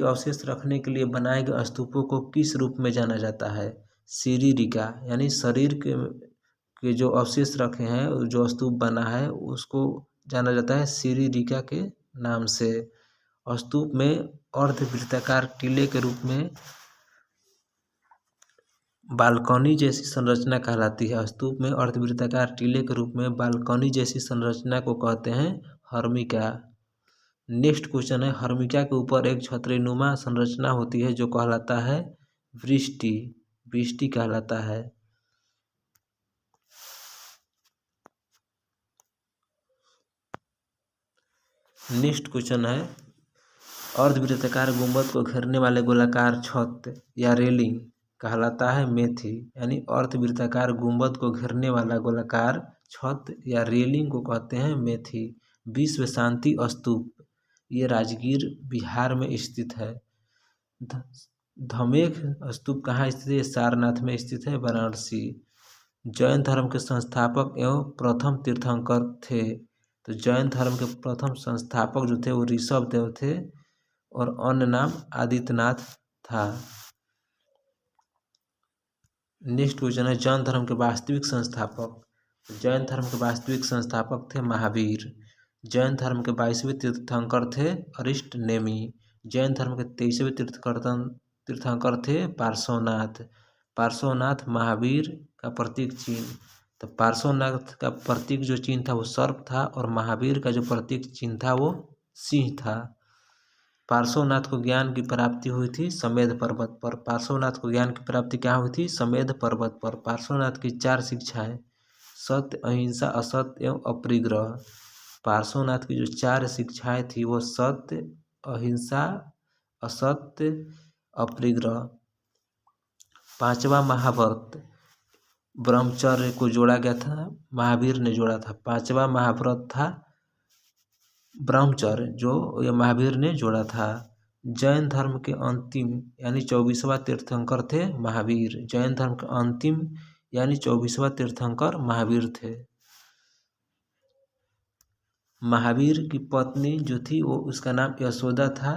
अवशेष रखने के लिए बनाए गए स्तूपों को किस रूप में जाना जाता है, सिरिरिका। यानी शरीर के जो अवशेष रखे हैं जो स्तूप बना है उसको जाना जाता है सिरिरिका के नाम से। स्तूप में अर्धवृत्ताकार टीले के रूप में बालकनी जैसी संरचना कहलाती है। स्तूप में अर्धवृत्ताकार टीले के रूप में बालकनी जैसी संरचना को कहते हैं हर्मिका। नेक्स्ट क्वेश्चन है हर्मिका के ऊपर एक छतरीनुमा संरचना होती है जो कहलाता है वृष्टि। वृष्टि कहलाता है। नेक्स्ट क्वेश्चन है अर्धवृत्ताकार गुंबद को घेरने वाले गोलाकार छत या रेलिंग कहलाता है मेथी। यानी अर्धवृत्ताकार गुंबद को घेरने वाला गोलाकार छत या रेलिंग को कहते हैं मेथी। विश्व शांति स्तूप ये राजगीर बिहार में स्थित है। धमेख स्तूप कहाँ स्थित है? सारनाथ में स्थित है, वाराणसी। जैन धर्म के संस्थापक एवं प्रथम तीर्थंकर थे। तो जैन धर्म के प्रथम संस्थापक जो थे वो ऋषभ देव थे और अन्य नाम आदित्यनाथ था। नेक्स्ट क्वेश्चन है जैन धर्म के वास्तविक संस्थापक। जैन धर्म के वास्तविक संस्थापक थे महावीर। जैन धर्म के 22वें तीर्थंकर थे अरिष्ट नेमि। जैन धर्म के 23वें तीर्थंकर थे पार्श्वनाथ। पार्श्वनाथ महावीर का प्रतीक चिन्ह। तो पार्श्वनाथ का प्रतीक जो चिन्ह था वो सर्प था और महावीर का जो प्रतीक चिन्ह था वो सिंह था। पार्श्वनाथ को ज्ञान की प्राप्ति हुई थी समेध पर्वत पर। पार्श्वनाथ को ज्ञान की प्राप्ति क्या हुई थी? समेध पर्वत पर। पार्श्वनाथ की 4 शिक्षाएं सत्य, अहिंसा, असत्य एवं अपरिग्रह। पार्श्वनाथ की जो 4 शिक्षाएं थी वो सत्य, अहिंसा, असत्य, अपरिग्रह। 5वां महाव्रत ब्रह्मचर्य को जोड़ा गया था, महावीर ने जोड़ा था। 5वां महाव्रत था ब्रह्मचर्य जो ये महावीर ने जोड़ा था। जैन धर्म के अंतिम यानी 24वां तीर्थंकर थे महावीर। जैन धर्म के अंतिम यानी 24वां तीर्थंकर महावीर थे। महावीर की पत्नी जो थी वो उसका नाम यशोदा था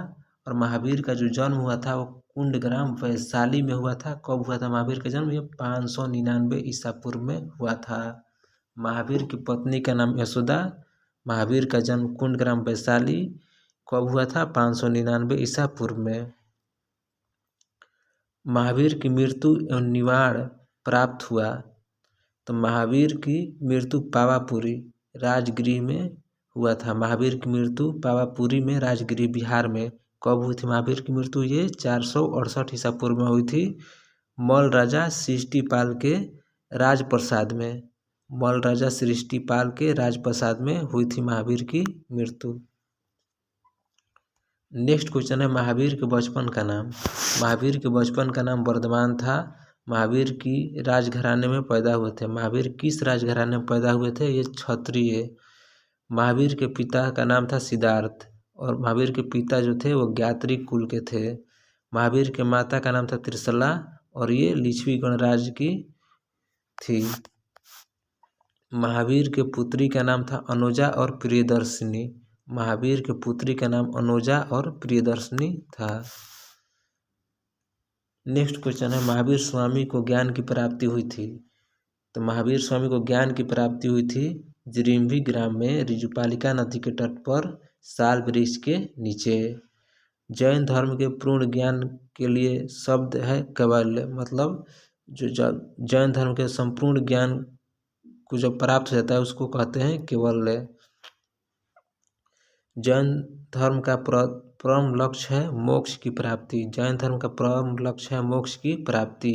और महावीर का जो जन्म हुआ था वो कुंडग्राम वैशाली में हुआ था। कब हुआ था महावीर का जन्म? ये 599 ईसा पूर्व में हुआ था। महावीर की पत्नी का नाम यशोदा। महावीर का जन्म कुंडग्राम वैशाली कब हुआ था? 599 ईसा पूर्व में। महावीर की मृत्यु एवं निवाण प्राप्त हुआ। तो महावीर की मृत्यु पावापुरी राजगृह में हुआ था। महावीर की मृत्यु पावापुरी में राजगृह बिहार में कब हुई थी? महावीर की मृत्यु ये 468 ईसा पूर्व में हुई थी मल राजा सृष्टिपाल के राजप्रसाद में। मल राजा सृष्टिपाल के राजप्रसाद में हुई थी महावीर की मृत्यु। नेक्स्ट क्वेश्चन है महावीर के बचपन का नाम। महावीर के बचपन का नाम वर्धमान था। महावीर की राजघराने में पैदा हुए थे। महावीर किस राजघराने में पैदा हुए थे? ये क्षत्रिय। महावीर के पिता का नाम था सिद्धार्थ और महावीर के पिता जो थे वो ज्ञात्री कुल के थे। महावीर के माता का नाम था त्रिशला और ये लिच्छवी गणराज्य की थी। महावीर के पुत्री का नाम था अनुजा और प्रियदर्शिनी। महावीर के पुत्री का नाम अनुजा और प्रियदर्शिनी था। नेक्स्ट क्वेश्चन है महावीर स्वामी को ज्ञान की प्राप्ति हुई थी। तो महावीर स्वामी को ज्ञान की प्राप्ति हुई थी जिरिम्भी ग्राम में ऋजुपालिका नदी के तट पर साल वृक्ष के नीचे। जैन धर्म के पूर्ण ज्ञान के लिए शब्द है कैवल्य। मतलब जो जैन धर्म के संपूर्ण ज्ञान को जब प्राप्त हो जाता है उसको कहते हैं कैवल्य। जैन धर्म का परम लक्ष्य है मोक्ष की प्राप्ति। जैन धर्म का परम लक्ष्य है मोक्ष की प्राप्ति।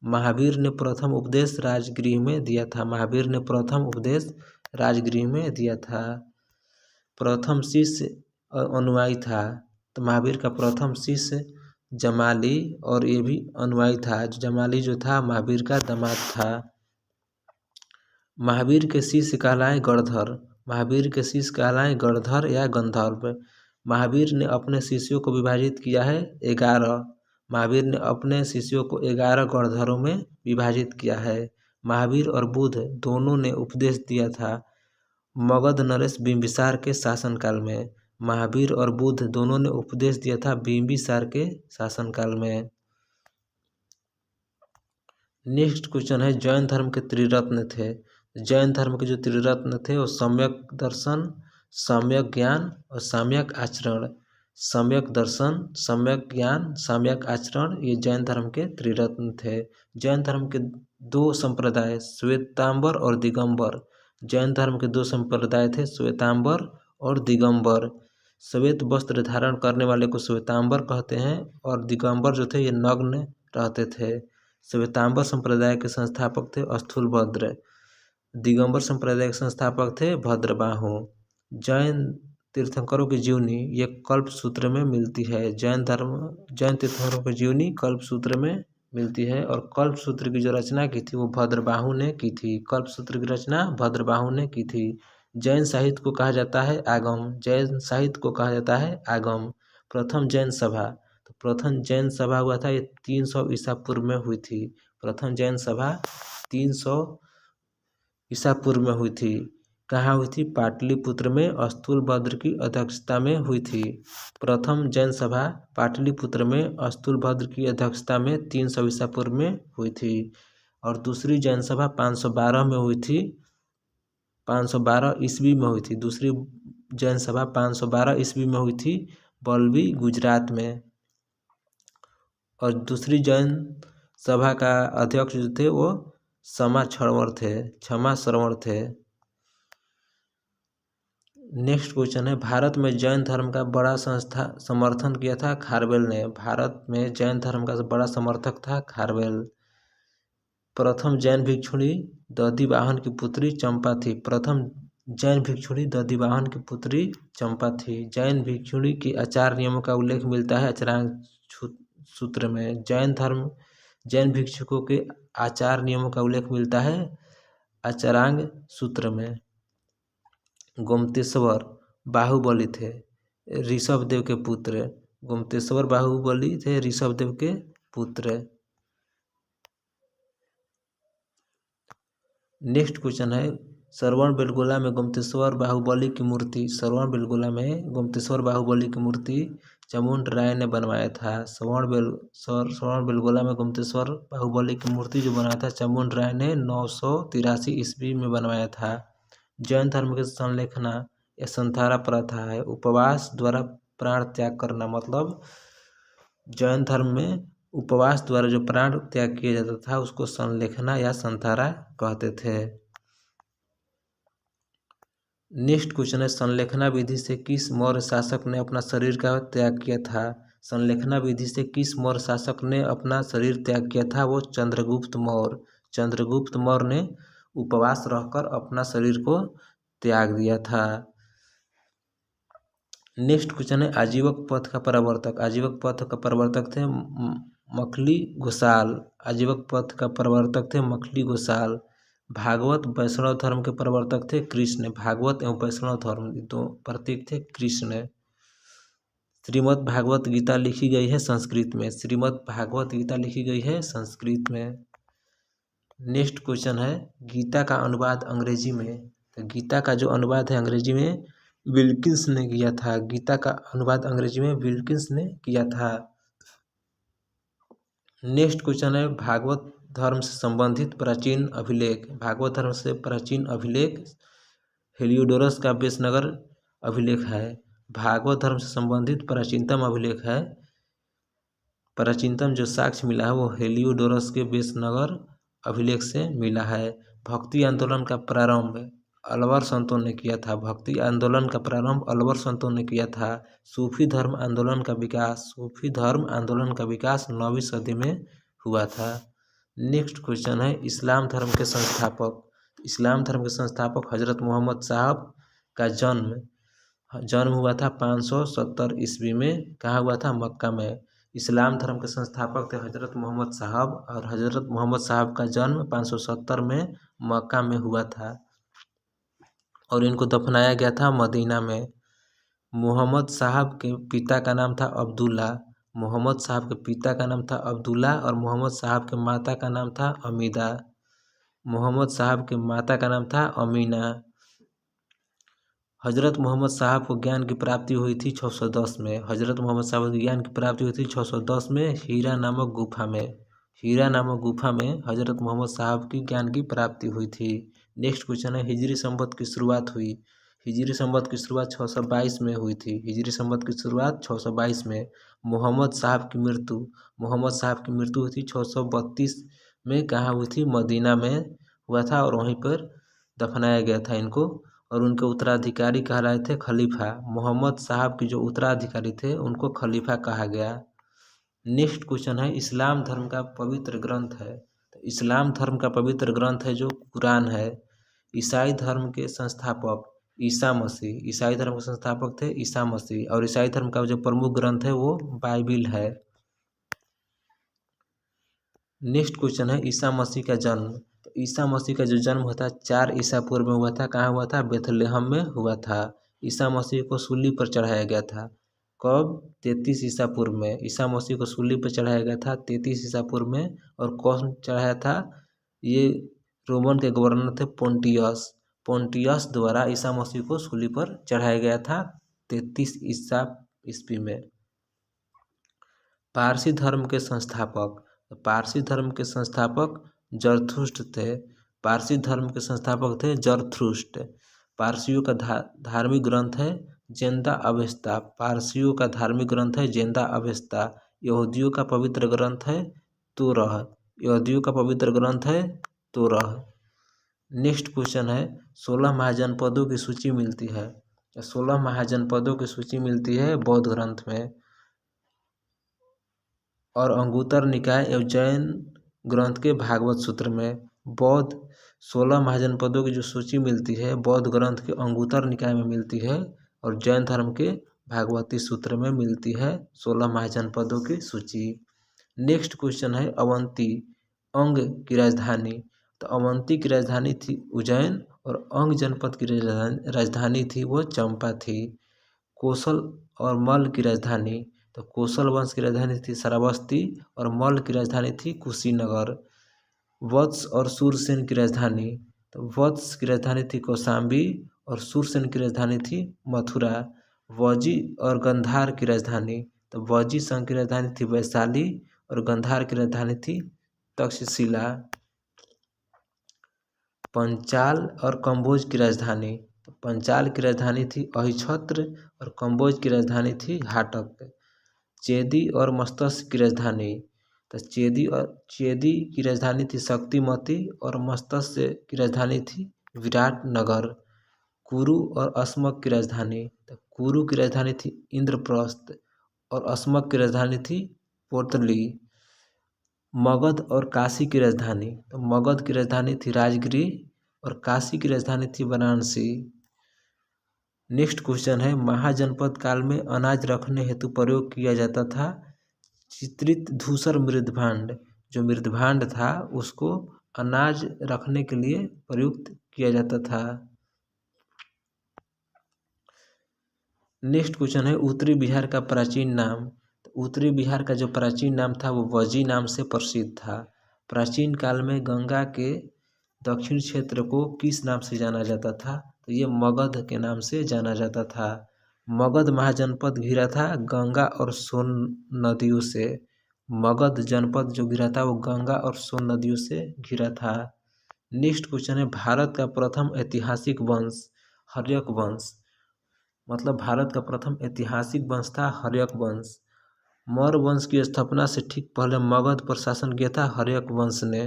महावीर ने प्रथम उपदेश राजगृह में दिया था। महावीर ने प्रथम उपदेश राजगृह में दिया था। प्रथम शिष्य अनुयायी था। तो महावीर का प्रथम शिष्य जमाली और ये भी अनुयायी था। जमाली जो था महावीर का दामाद था। महावीर के शिष्य कहलाए गणधर। महावीर के शिष्य कहलाए गणधर या गंधर्व। महावीर ने अपने शिष्यों को विभाजित किया है 11। महावीर ने अपने शिष्यों को 11 गणधरों में विभाजित किया है। महावीर और बुद्ध दोनों ने उपदेश दिया था मगध नरेश बिंबिसार के शासनकाल में। महावीर और बुद्ध दोनों ने उपदेश दिया था बिंबिसार के शासनकाल में। नेक्स्ट क्वेश्चन है जैन धर्म के त्रिरत्न थे। जैन धर्म के जो त्रिरत्न थे वो सम्यक दर्शन, सम्यक ज्ञान और सम्यक आचरण। सम्यक दर्शन, सम्यक ज्ञान, सम्यक आचरण ये जैन धर्म के त्रिरत्न थे। जैन धर्म के 2 संप्रदाय श्वेतांबर और दिगंबर। जैन धर्म के 2 संप्रदाय थे श्वेतांबर और दिगंबर। श्वेत वस्त्र धारण करने वाले को श्वेतांबर कहते हैं और दिगंबर जो थे ये नग्न रहते थे। श्वेतांबर संप्रदाय के संस्थापक थे स्थूलभद्र। दिगंबर संप्रदाय के संस्थापक थे भद्रबाहु। जैन तीर्थंकरों की जीवनी ये कल्प सूत्र में मिलती है। जैन तीर्थंकरों की जीवनी कल्प सूत्र में मिलती है और कल्प सूत्र की जो रचना की थी वो भद्रबाहु ने की थी। कल्प सूत्र की रचना भद्रबाहु ने की थी। जैन साहित्य को कहा जाता है आगम। जैन साहित्य को कहा जाता है आगम। प्रथम जैन सभा। तो प्रथम जैन सभा हुआ था, ये 300 ईसा पूर्व में हुई थी। प्रथम जैन सभा 300 ईसा पूर्व में हुई थी। कहाँ हुई थी? पाटलिपुत्र में अस्तुलभद्र की अध्यक्षता में हुई थी। प्रथम जैन सभा पाटलिपुत्र में अस्तुलभद्र की अध्यक्षता में 300 ईसा पूर्व में हुई थी। और दूसरी जैन सभा 512 में हुई थी, 512 ईस्वी में हुई थी। दूसरी जैन सभा 512 ईस्वी में हुई थी, बल्बी गुजरात में। और दूसरी जैन सभा का अध्यक्ष जो थे वो क्षमा श्रवण थे। नेक्स्ट क्वेश्चन है, भारत में जैन धर्म का बड़ा समर्थन किया था खारवेल ने। भारत में जैन धर्म का बड़ा समर्थक था खारवेल। प्रथम जैन भिक्षुणी दधिवाहन की पुत्री चंपा थी। प्रथम जैन भिक्षुणी दधिवाहन की पुत्री चंपा थी। जैन भिक्षुणी के आचार नियमों का उल्लेख मिलता है अचरांग सूत्र में। जैन भिक्षुकों के आचार नियमों का उल्लेख मिलता है अचरांग सूत्र में। गोमतेश्वर बाहुबली थे ऋषभदेव के पुत्र। गोमतेश्वर बाहुबली थे ऋषभदेव के पुत्र। नेक्स्ट क्वेश्चन है, श्रवणबेलगोला में गोमतेश्वर बाहुबली की मूर्ति। श्रवणबेलगोला में गोमतेश्वर बाहुबली की मूर्ति चामुंड राय ने बनवाया था। श्रवणबेलगोला में गोमतेश्वर बाहुबली की मूर्ति जो बनाया था चामुंड राय ने 983 ईस्वी में बनवाया था। जैन धर्म के संलेखना या संथारा प्रथा है उपवास द्वारा प्राण त्याग करना। मतलब जैन धर्म में उपवास द्वारा जो प्राण त्याग किया जाता था उसको संलेखना या संथारा कहते थे। नेक्स्ट क्वेश्चन है, संलेखना विधि से किस मौर्य शासक ने अपना शरीर का त्याग किया था? संलेखना विधि से किस मौर्य शासक ने अपना शरीर त्याग किया था? वो चंद्रगुप्त मौर्य। चंद्रगुप्त मौर्य ने उपवास रहकर अपना शरीर को त्याग दिया था। नेक्स्ट क्वेश्चन है, आजीवक पथ का प्रवर्तक। आजीवक पथ का प्रवर्तक थे मखली गोसाल। आजीवक पथ का प्रवर्तक थे मखली गोसाल। भागवत वैष्णव धर्म के प्रवर्तक थे कृष्ण। भागवत एवं वैष्णव धर्म दो प्रतीक थे कृष्ण। श्रीमद् भागवत गीता लिखी गई है संस्कृत में। श्रीमद् भागवत गीता लिखी गई है संस्कृत में। नेक्स्ट क्वेश्चन है, गीता का अनुवाद अंग्रेजी में। तो गीता का जो अनुवाद है अंग्रेजी में विल्किंस ने किया था। गीता का अनुवाद अंग्रेजी में विल्किंस ने किया था। नेक्स्ट क्वेश्चन है, भागवत धर्म से संबंधित प्राचीन अभिलेख। भागवत धर्म से प्राचीन अभिलेख हेलियोडोरस का बेसनगर अभिलेख है। भागवत धर्म से संबंधित प्राचीनतम अभिलेख है, प्राचीनतम जो साक्ष्य मिला है वो हेलियोडोरस के बेसनगर अभिलेख से मिला है। भक्ति आंदोलन का प्रारंभ अलवर संतों ने किया था। भक्ति आंदोलन का प्रारंभ अलवर संतों ने किया था। सूफी धर्म आंदोलन का विकास 9वीं सदी में हुआ था। नेक्स्ट क्वेश्चन है, इस्लाम धर्म के संस्थापक। इस्लाम धर्म के संस्थापक हजरत मोहम्मद साहब का जन्म हुआ था 570 ईस्वी में। कहाँ हुआ था? मक्का में। इस्लाम धर्म के संस्थापक थे हजरत मोहम्मद साहब और हजरत मोहम्मद साहब का जन्म 570 में मक्का में हुआ था और इनको दफनाया गया था मदीना में। मोहम्मद साहब के पिता का नाम था अब्दुल्ला। मोहम्मद साहब के पिता का नाम था अब्दुल्ला और मोहम्मद साहब के माता का नाम था अमीदा। मोहम्मद साहब के माता का नाम था अमीना। हजरत मोहम्मद साहब को ज्ञान की प्राप्ति हुई थी 610 में। हजरत मोहम्मद साहब को ज्ञान की प्राप्ति हुई थी 610 में हीरा नामक गुफा में। हीरा नामक गुफा में हजरत मोहम्मद साहब की ज्ञान की प्राप्ति हुई थी। नेक्स्ट क्वेश्चन है, हिजरी संवत की शुरुआत हुई। हिजरी संवत की शुरुआत 622 में हुई थी। हिजरी संवत की शुरुआत 622 में। मोहम्मद साहब की मृत्यु हुई थी 632 में। कहाँ हुई थी? मदीना में हुआ था और वहीं पर दफनाया गया था इनको और उनके उत्तराधिकारी कहलाए थे खलीफा। मोहम्मद साहब के जो उत्तराधिकारी थे उनको खलीफा कहा गया। नेक्स्ट क्वेश्चन है, इस्लाम धर्म का पवित्र ग्रंथ है। तो इस्लाम धर्म का पवित्र ग्रंथ है जो कुरान है। ईसाई धर्म के संस्थापक ईसा मसीह। ईसाई धर्म के संस्थापक थे ईसा मसीह और ईसाई धर्म का जो प्रमुख ग्रंथ है वो बाइबिल है। नेक्स्ट क्वेश्चन है, ईसा मसीह का जन्म। तो ईसा मसीह का जो जन्म हुआ था 4 ईसा पूर्व में हुआ था। कहाँ हुआ था? बेथलेहम में हुआ था। ईसा मसीह को सूली पर चढ़ाया गया था। कब? 33 ईसा पूर्व में। ईसा मसीह को सूली पर चढ़ाया गया था 33 ईसा पूर्व में। और कौन चढ़ाया था? ये रोमन के गवर्नर थे पोंटियस। पोंटियस द्वारा ईसा मसीह को सूली पर चढ़ाया गया था 33 ईसा ईस्वी में। पारसी धर्म के संस्थापक। पारसी धर्म के संस्थापक जरथुस्ट थे। पारसी धर्म के संस्थापक थे जरथुस्ट। पारसियों का धार्मिक ग्रंथ है जेंदा अवेस्ता। पारसियों का धार्मिक ग्रंथ है जेंदा अवेस्ता। यहूदियों का पवित्र ग्रंथ है तोरह। यहूदियों का पवित्र ग्रंथ है तोरह। नेक्स्ट क्वेश्चन है 16 महाजनपदों की सूची मिलती है। 16 महाजनपदों की सूची मिलती है बौद्ध ग्रंथ में। और अंगुत्तर निकाय एवं जैन ग्रंथ के भागवत सूत्र में। बौद्ध 16 महाजनपदों की जो सूची मिलती है बौद्ध ग्रंथ के अंगुत्तर निकाय में मिलती है और जैन धर्म के भागवती सूत्र में मिलती है 16 महाजनपदों की सूची। नेक्स्ट क्वेश्चन है अवंती अंग की राजधानी। तो अवंती की राजधानी थी उज्जैन और अंग जनपद की राजधानी थी वो चंपा थी। कौशल और मल्ल की राजधानी। तो कौशल वंश की राजधानी थी श्रावस्ती और मल्ल की राजधानी थी कुशीनगर। वत्स और शूरसेन की राजधानी। तो वत्स की राजधानी थी कौशाम्बी और शूरसेन की राजधानी थी मथुरा। वजी और गंधार की राजधानी। तो वजी संघ की राजधानी थी वैशाली और गंधार की राजधानी थी तक्षशिला। पंचाल और कंबोज की राजधानी। तो पंचाल की राजधानी थी अहिछत्र और कंबोज की राजधानी थी हाटक। चेदी और मस्तस्य की राजधानी। तो चेदी की राजधानी थी शक्तिमती और मस्तस्य की राजधानी थी विराटनगर। कुरु और अस्मक की राजधानी। तो कुरु की राजधानी थी इंद्रप्रस्थ और अस्मक की राजधानी थी पोर्तली। मगध और काशी की राजधानी। तो मगध की राजधानी थी राजगिरी और काशी की राजधानी थी वाराणसी। नेक्स्ट क्वेश्चन है महाजनपद काल में अनाज रखने हेतु प्रयोग किया जाता था चित्रित धूसर मृदभांड। जो मृदभांड था उसको अनाज रखने के लिए प्रयुक्त किया जाता था। नेक्स्ट क्वेश्चन है उत्तरी बिहार का प्राचीन नाम। तो उत्तरी बिहार का जो प्राचीन नाम था वो वजी नाम से प्रसिद्ध था। प्राचीन काल में गंगा के दक्षिण क्षेत्र को किस नाम से जाना जाता था? तो ये मगध के नाम से जाना जाता था। मगध महाजनपद घिरा था गंगा और सोन नदियों से। मगध जनपद जो घिरा था वो गंगा और सोन नदियों से घिरा था। नेक्स्ट क्वेश्चन है भारत का प्रथम ऐतिहासिक वंश हर्यक वंश। मतलब भारत का प्रथम ऐतिहासिक वंश था हर्यक वंश। मौर्य वंश की स्थापना से ठीक पहले मगध पर शासन किया था हर्यक वंश ने।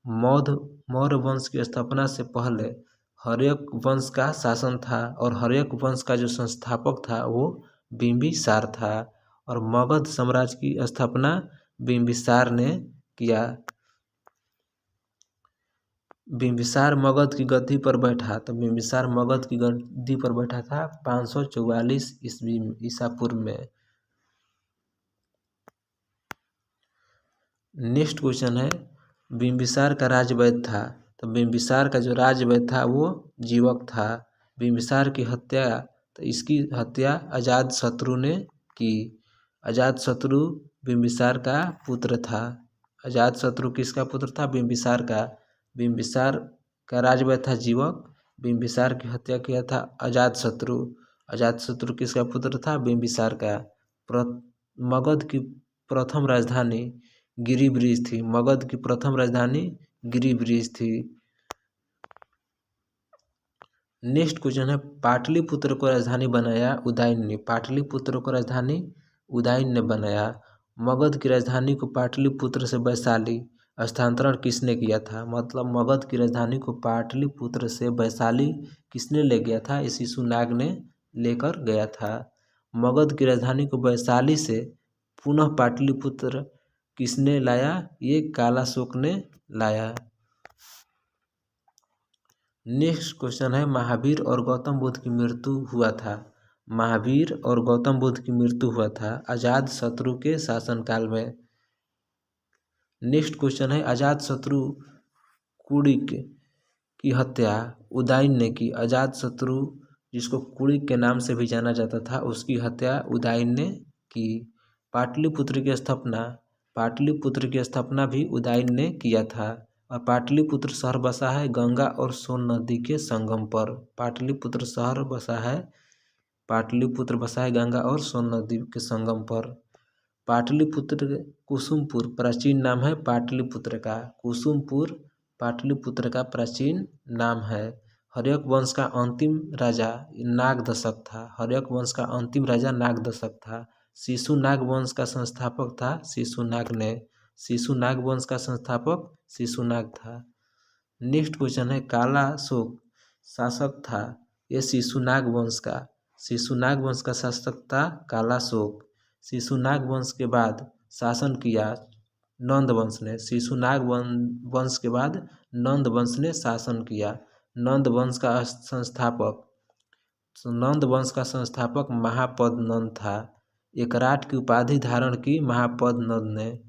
मौर्य वंश की स्थापना से पहले हर्यक वंश का शासन था और हर्यक वंश का जो संस्थापक था वो बिंबिसार था और मगध साम्राज्य की स्थापना बिंबिसार ने किया। बिंबिसार मगध की गद्दी पर बैठा। तो बिंबिसार मगध की गद्दी पर बैठा था 544 ईस्वी ईसा पूर्व में। नेक्स्ट क्वेश्चन है बिंबिसार का राजवैद्य था। तो बिंबिसार का जो राजवैद्य था वो जीवक था। बिंबिसार की हत्या तो इसकी हत्या अजातशत्रु ने की। अजातशत्रु बिंबिसार का पुत्र था। अजातशत्रु किसका पुत्र था? बिंबिसार का। बिंबिसार का राजवैद्य था जीवक। बिंबिसार की हत्या किया था अजातशत्रु। अजातशत्रु किसका पुत्र था? बिंबिसार का। मगध की प्रथम राजधानी गिरिब्रिज थी। मगध की प्रथम राजधानी गिरिब्रिज थी। नेक्स्ट क्वेश्चन है पाटलिपुत्र को राजधानी बनाया उदयन ने। पाटलिपुत्र को राजधानी उदयन ने बनाया। मगध की राजधानी को पाटलिपुत्र से वैशाली स्थानांतरण किसने किया था? मतलब मगध की राजधानी को पाटलिपुत्र से वैशाली किसने ले गया था? इस शिशुनाग ने लेकर गया था। मगध की राजधानी को वैशाली से पुनः पाटलिपुत्र किसने लाया? ये कालाशोक ने लाया। नेक्स्ट क्वेश्चन है महावीर और गौतम बुद्ध की मृत्यु हुआ था। महावीर और गौतम बुद्ध की मृत्यु हुआ था अजातशत्रु के शासनकाल में। नेक्स्ट क्वेश्चन है अजातशत्रु कुडिक की हत्या उदयन ने की। अजातशत्रु जिसको कुड़ी के नाम से भी जाना जाता था, उसकी हत्या उदयन ने की। पाटलिपुत्र की स्थापना भी उदयन ने किया था। और पाटलिपुत्र शहर बसा है गंगा और सोन नदी के संगम पर। पाटलिपुत्र बसा है गंगा और सोन नदी के संगम पर। पाटलिपुत्र कुसुमपुर प्राचीन नाम है पाटलिपुत्र का। कुसुमपुर पाटलिपुत्र का प्राचीन नाम है। हर्यक वंश का अंतिम राजा नागदशक था। शिशुनाग वंश का संस्थापक था शिशुनाग था। नेक्स्ट क्वेश्चन है काला अशोक शासक था। ये शिशुनाग वंश का शासक था काला अशोक। शिशुनाग वंश के बाद शासन किया नंद वंश ने। शिशुनाग वंश के बाद नंद वंश ने शासन किया। नंद वंश का संस्थापक महापद नंद था। एकराट की उपाधि धारण की महापद नंद ने।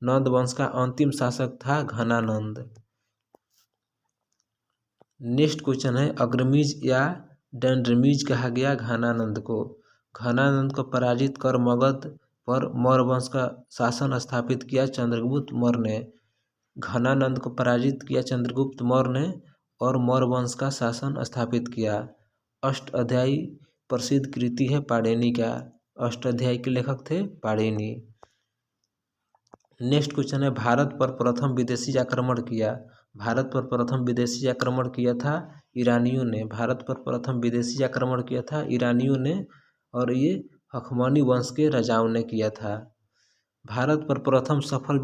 नंद वंश का अंतिम शासक था घनानंद। नेक्स्ट क्वेश्चन है अग्रमीज या डैंड्रमीज कहा गया घनानंद को। घनानंद को पराजित कर मगध पर मौर्य वंश का शासन स्थापित किया चंद्रगुप्त मौर्य ने। घनानंद को पराजित किया चंद्रगुप्त मौर्य ने और मौर्य वंश का शासन स्थापित किया। अष्टाध्यायी प्रसिद्ध कृति है पाणिनि का। अष्टाध्यायी के लेखक थे पाणिनि। नेक्स्ट क्वेश्चन है भारत पर प्रथम विदेशी आक्रमण किया था ईरानियों ने। और ये हखमनी वंश के राजाओं ने किया था। भारत पर प्रथम सफल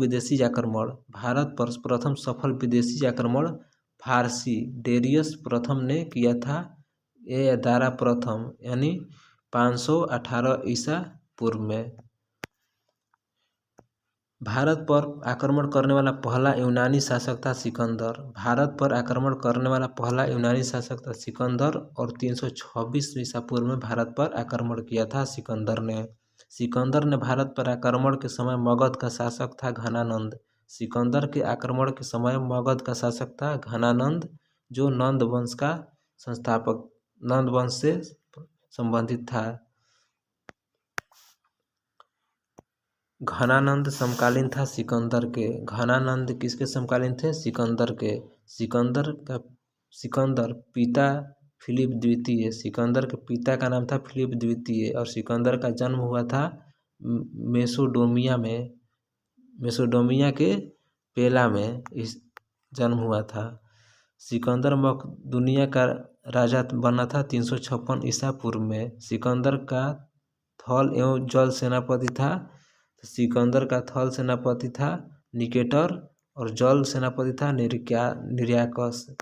विदेशी आक्रमण फारसी डेरियस प्रथम ने किया था। ये दारा प्रथम यानी 518 ईसा पूर्व में। भारत पर आक्रमण करने वाला पहला यूनानी शासक था सिकंदर। और 326 ईसा पूर्व में भारत पर आक्रमण किया था सिकंदर ने। सिकंदर ने भारत पर आक्रमण के समय मगध का शासक था घनानंद। जो नंद वंश से संबंधित था। घनानंद समकालीन था सिकंदर के। घनानंद किसके समकालीन थे? सिकंदर के। सिकंदर पिता फिलिप द्वितीय। सिकंदर के पिता का नाम था फिलिप द्वितीय और सिकंदर का जन्म हुआ था मेसोडोमिया के पेला में इस जन्म हुआ था। सिकंदर मकदूनिया का राजा बना था 356 ईसा पूर्व में। सिकंदर का थल एवं जल सेनापति था। सिकंदर का थल सेनापति था निकेटर और जल सेनापति था निर्याकस।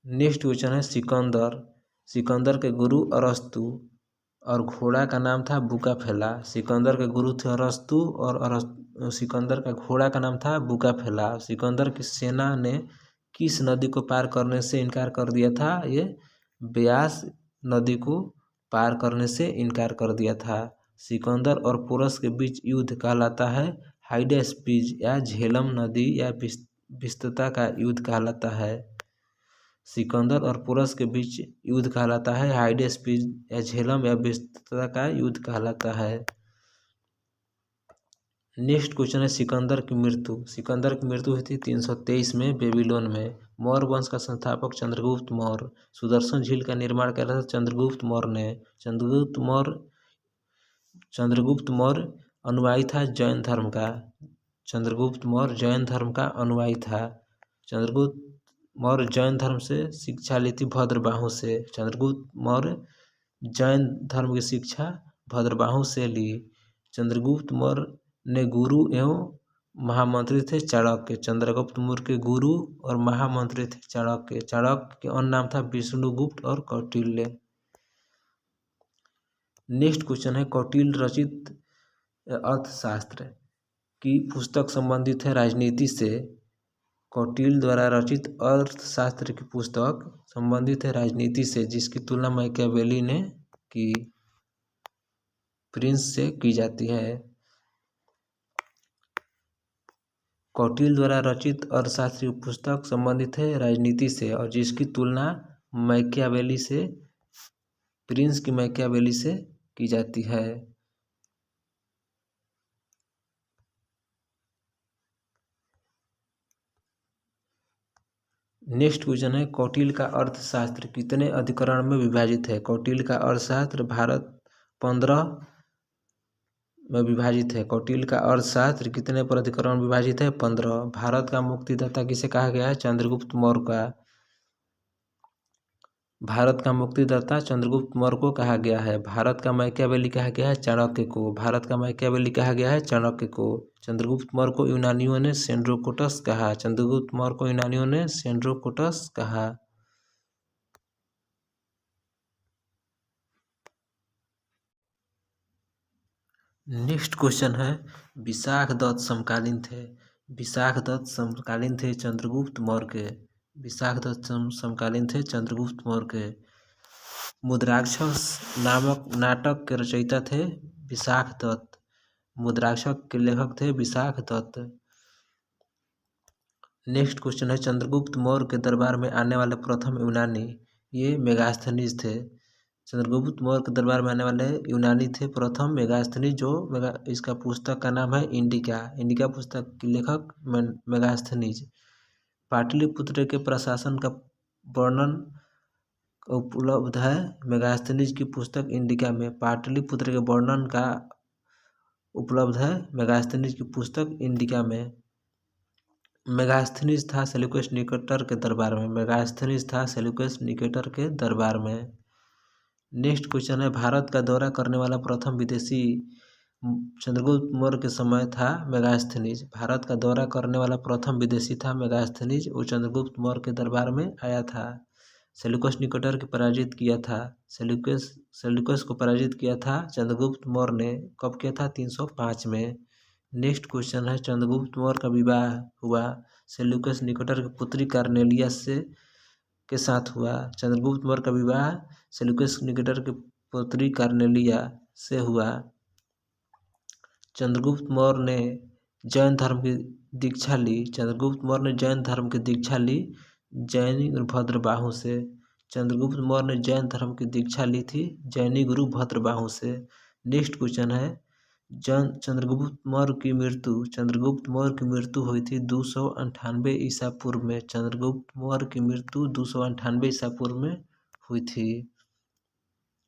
नेक्स्ट क्वेश्चन है सिकंदर के गुरु अरस्तु और घोड़ा का नाम था बुकाफेला। सिकंदर के गुरु थे अरस्तु और सिकंदर का घोड़ा का नाम था बुकाफेला। सिकंदर की सेना ने किस नदी को पार करने से इनकार कर दिया था? ये ब्यास नदी को पार करने से इनकार कर दिया था। सिकंदर और पोरस के बीच युद्ध कहलाता है हाइडेस्पिज या झेलम नदी या विस्तृता का युद्ध कहलाता है। सिकंदर और पोरस के बीच युद्ध कहलाता है हाइडेस्पिज या झेलम या विस्तृता का युद्ध कहलाता है। नेक्स्ट क्वेश्चन है सिकंदर की मृत्यु हुई थी 323 में बेबीलोन में। मौर्य वंश का संस्थापक चंद्रगुप्त मौर्य। सुदर्शन झील का निर्माण किया था चंद्रगुप्त मौर्य ने। चंद्रगुप्त मौर्य अनुयायी था जैन धर्म का। चंद्रगुप्त मौर्य जैन धर्म से शिक्षा ली थी भद्रबाहु से। चंद्रगुप्त मौर्य जैन धर्म की शिक्षा भद्रबाहु से ली। चंद्रगुप्त मौर्य ने गुरु एवं महामंत्री थे चाणक्य। चंद्रगुप्त मौर्य के गुरु और महामंत्री थे चाणक्य। चाणक्य के अन्य नाम था विष्णुगुप्त और कौटिल्य। नेक्स्ट क्वेश्चन है कौटिल्य रचित अर्थशास्त्र की पुस्तक संबंधित है राजनीति से। कौटिल्य द्वारा रचित अर्थशास्त्र की पुस्तक संबंधित है राजनीति से, जिसकी तुलना मैकियावेली ने की प्रिंस से की जाती है। कौटिल्य द्वारा रचित अर्थशास्त्र की पुस्तक संबंधित है राजनीति से और जिसकी तुलना मैकियावेली से प्रिंस की मैकियावेली से की जाती है। नेक्स्ट क्वेश्चन है कौटिल्य का अर्थशास्त्र कितने अधिकरण में विभाजित है। कौटिल्य का अर्थशास्त्र भारत 15 में विभाजित है। कौटिल्य का अर्थशास्त्र कितने पर अधिकरण विभाजित है 15। भारत का मुक्तिदाता किसे कहा गया है चंद्रगुप्त मौर्य का। भारत का मुक्तिदाता चंद्रगुप्त मौर्य को कहा गया है। भारत का मैकियावेली कहा गया है चाणक्य को। भारत का मैकियावेली कहा गया है चाणक्य को। चंद्रगुप्त मौर्य को यूनानियों ने सेंड्रोकोटस कहा। चंद्रगुप्त मौर्य को यूनानियों ने सेंड्रोकोटस कहा। नेक्स्ट क्वेश्चन है विशाख दत्त समकालीन थे। विशाख दत्त समकालीन थे चंद्रगुप्त मौर्य के। विशाख दत्त समकालीन थे चंद्रगुप्त मौर्य के। मुद्राक्षस नामक नाटक के रचयिता थे विशाख दत्त। मुद्राक्षस के लेखक थे विशाख दत्त। नेक्स्ट क्वेश्चन है चंद्रगुप्त मौर्य के दरबार में आने वाले प्रथम यूनानी ये मेगास्थनीज थे। चंद्रगुप्त मौर्य के दरबार में आने वाले यूनानी थे प्रथम मेगास्थनीज जो इसका पुस्तक का नाम है इंडिका। इंडिका पुस्तक के लेखक मेगास्थनीज। पाटलिपुत्र के प्रशासन का वर्णन उपलब्ध है मेगास्थनीज की पुस्तक इंडिका में। पाटलिपुत्र के वर्णन का उपलब्ध है मेगास्थनीज की पुस्तक इंडिका में। मेगास्थनीज था सेल्यूकस निकेटर के दरबार में। मेगास्थनीज था सेल्यूकस निकेटर के दरबार में। नेक्स्ट क्वेश्चन है भारत का दौरा करने वाला प्रथम विदेशी चंद्रगुप्त मौर्य के समय था मेगास्थनीज। भारत का दौरा करने वाला प्रथम विदेशी था मेगास्थनीज। वो चंद्रगुप्त मौर्य के दरबार में आया था। सेल्यूकस निकेटर को पराजित किया था। सेल्यूकस को पराजित किया था चंद्रगुप्त मौर्य ने। कब किया था 305 में। नेक्स्ट क्वेश्चन है चंद्रगुप्त मौर्य का विवाह हुआ सेल्यूकस निकेटर की पुत्री कार्नेलियस से के साथ हुआ। चंद्रगुप्त मौर्य का विवाह सेल्यूकस निकेटर की पुत्री कार्नेलिया से हुआ। चंद्रगुप्त मौर्य ने जैन धर्म की दीक्षा ली। चंद्रगुप्त मौर्य ने जैन धर्म की दीक्षा ली जैनी गुरु भद्रबाहु से। चंद्रगुप्त मौर्य ने जैन धर्म की दीक्षा ली थी जैनी गुरु भद्रबाहु से। नेक्स्ट क्वेश्चन है चंद्रगुप्त मौर्य की मृत्यु। चंद्रगुप्त मौर्य की मृत्यु हुई थी 298 ईसा पूर्व में। चंद्रगुप्त मौर्य की मृत्यु 298 ईसा पूर्व में हुई थी।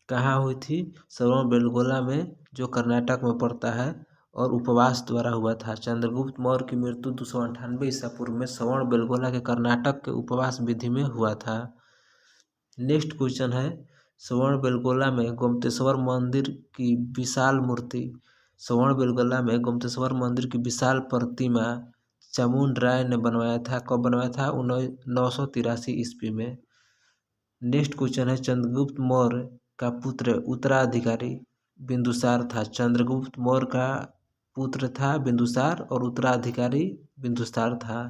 कहाँ हुई थी श्रवणबेलगोला में जो कर्नाटक में पड़ता है और उपवास द्वारा हुआ था। चंद्रगुप्त मौर्य की मृत्यु 298 ईसा पूर्व में श्रवणबेलगोला के कर्नाटक के उपवास विधि में हुआ था। नेक्स्ट क्वेश्चन है श्रवणबेलगोला में गोमतेश्वर मंदिर की विशाल मूर्ति। श्रवणबेलगोला में गोमतेश्वर मंदिर की विशाल प्रतिमा चामुंड राय ने बनवाया था। कब बनवाया था 983 ईस्वी में। नेक्स्ट क्वेश्चन है चंद्रगुप्त मौर्य का पुत्र उत्तराधिकारी बिंदुसार था। चंद्रगुप्त मौर्य का पुत्र था बिंदुसार और उत्तराधिकारी बिंदुसार था।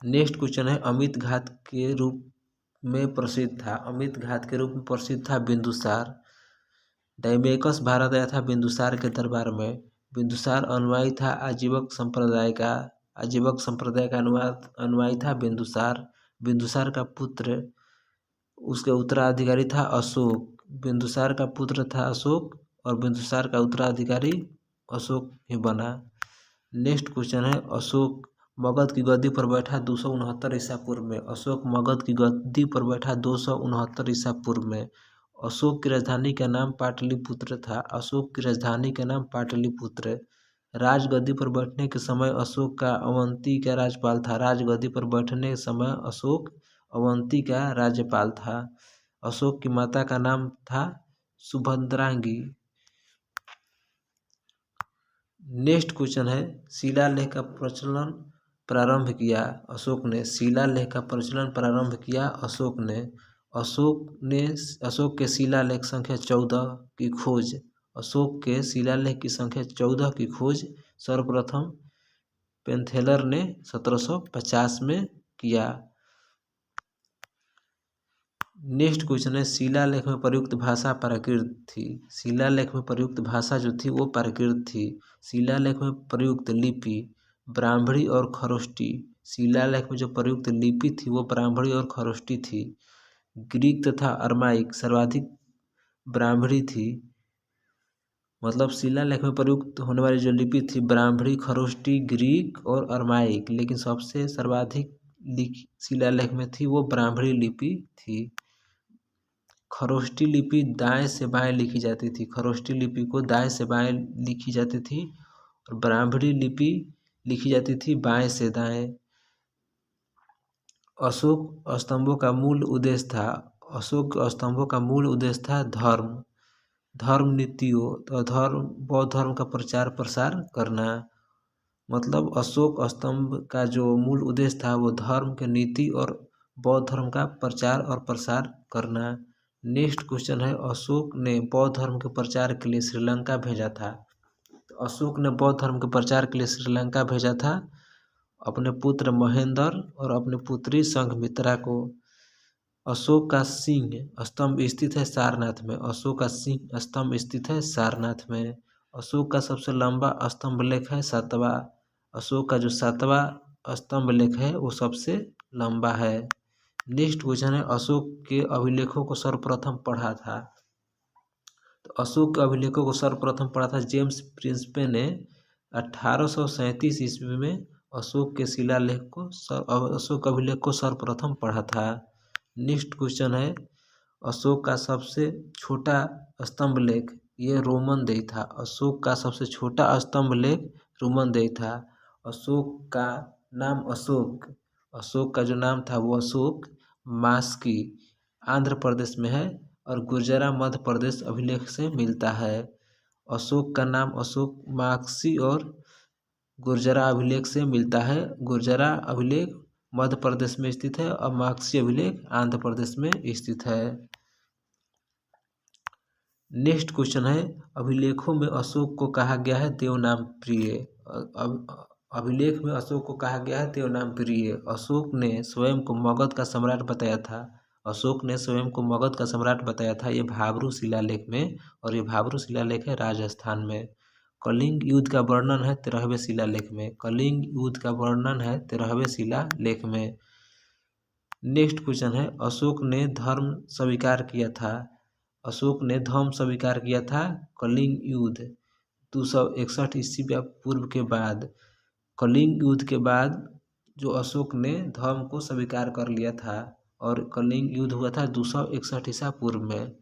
नेक्स्ट क्वेश्चन है अमित घात के रूप में प्रसिद्ध था। अमित घात के रूप में प्रसिद्ध था बिंदुसार। डायमेकस भारत आया था बिंदुसार के दरबार में। बिंदुसार अनुयायी था आजीवक संप्रदाय का। आजीवक संप्रदाय का अनुयायी था बिंदुसार। बिंदुसार का पुत्र उसके उत्तराधिकारी था अशोक। बिंदुसार का पुत्र था अशोक और बिंदुसार का उत्तराधिकारी अशोक ही बना। नेक्स्ट क्वेश्चन है अशोक मगध की गद्दी पर बैठा 269 ईसा पूर्व में। अशोक मगध की गद्दी पर बैठा 269 ईसा पूर्व में। अशोक की राजधानी का नाम पाटलिपुत्र था। अशोक की राजधानी का नाम पाटलिपुत्र। राजगद्दी पर बैठने के समय अशोक का अवंती का राज्यपाल था। राजगद्दी पर बैठने के समय अशोक अवंती का राज्यपाल था। अशोक की माता का नाम था सुभद्रांगी। नेक्स्ट क्वेश्चन है शिलालेख का प्रचलन प्रारंभ किया अशोक ने। शिलालेख का प्रचलन प्रारंभ किया अशोक ने। अशोक के शिलालेख संख्या 14 की खोज। अशोक के शिलालेख की संख्या 14 की खोज सर्वप्रथम पेंथेलर ने 1750 में किया। नेक्स्ट क्वेश्चन है शिलालेख में प्रयुक्त भाषा प्राकृत थी। शिलालेख में प्रयुक्त भाषा जो थी वो प्राकृत थी। शिलालेख में प्रयुक्त लिपि ब्राह्मणी और खरोष्टी। शिलालेख में जो प्रयुक्त लिपि थी वो ब्राह्मणी और खरोष्टी थी। ग्रीक तथा अरमाइक सर्वाधिक ब्राह्मणी थी। मतलब शिलालेख में प्रयुक्त होने वाली जो लिपि थी ब्राह्मणी, खरोष्टी, ग्रीक और अरमाइक, लेकिन सबसे सर्वाधिक शिलालेख में थी वो ब्राह्मणी लिपि थी। खरोष्टी लिपि दाएं से बाएं लिखी जाती थी। खरोष्टी लिपि को दाएं से बाएं लिखी जाती थी और ब्राह्मणी लिपि लिखी जाती थी बाएं से दाएं। अशोक स्तंभों का मूल उद्देश्य था अशोक स्तंभों का मूल उद्देश्य था धर्म नीतियों तो बौद्ध धर्म का प्रचार प्रसार करना। मतलब अशोक स्तंभ का जो मूल उद्देश्य था वो धर्म के नीति और बौद्ध धर्म का प्रचार और प्रसार करना। नेक्स्ट क्वेश्चन है अशोक ने बौद्ध धर्म के प्रचार के लिए श्रीलंका भेजा था। तो अशोक ने बौद्ध धर्म के प्रचार के लिए श्रीलंका भेजा था अपने पुत्र महेंद्र और अपनी पुत्री संघमित्रा को। अशोक का सिंह स्तंभ स्थित है सारनाथ में। अशोक का सिंह स्तंभ स्थित है सारनाथ में। अशोक का सबसे लंबा स्तंभ लेख है सातवां। अशोक का जो सातवां स्तंभ लेख है वो सबसे लंबा है। नेक्स्ट क्वेश्चन है अशोक के अभिलेखों को सर्वप्रथम पढ़ा था। तो अशोक के अभिलेखों को सर्वप्रथम पढ़ा था जेम्स प्रिंसपे ने 1837 ईस्वी में अशोक के शिलालेख को अशोक अभिलेख को सर्वप्रथम पढ़ा था। नेक्स्ट क्वेश्चन है अशोक का सबसे छोटा स्तंभ लेख ये रोमन देय था। अशोक का सबसे छोटा स्तंभ लेख रोमन देय था। अशोक का नाम अशोक का जो नाम था वो अशोक मास्की आंध्र प्रदेश में है और गुर्जरा मध्य प्रदेश अभिलेख से मिलता है। अशोक का नाम अशोक मास्की और गुर्जरा अभिलेख से मिलता है। गुर्जरा अभिलेख मध्य प्रदेश में स्थित है और मास्की अभिलेख आंध्र प्रदेश में स्थित है। नेक्स्ट क्वेश्चन है अभिलेखों में अशोक को कहा गया है देवनाम प्रिय। अभिलेख में अशोक को कहा गया है देवनाम प्रिय। अशोक ने स्वयं को मगध का सम्राट बताया था। अशोक ने स्वयं को मगध का सम्राट बताया था। ये भाब्रू शिलालेख में और ये भाब्रू शिलालेख है राजस्थान में। कलिंग युद्ध का वर्णन है 13वें शिलालेख में। कलिंग युद्ध का वर्णन है 13वें शिलालेख में। नेक्स्ट क्वेश्चन है अशोक ने धर्म स्वीकार किया था। अशोक ने धर्म स्वीकार किया था कलिंग युद्ध 261 ईस्वी पूर्व के बाद। कलिंग युद्ध के बाद जो अशोक ने धर्म को स्वीकार कर लिया था और कलिंग युद्ध हुआ था 261 ईसा पूर्व में।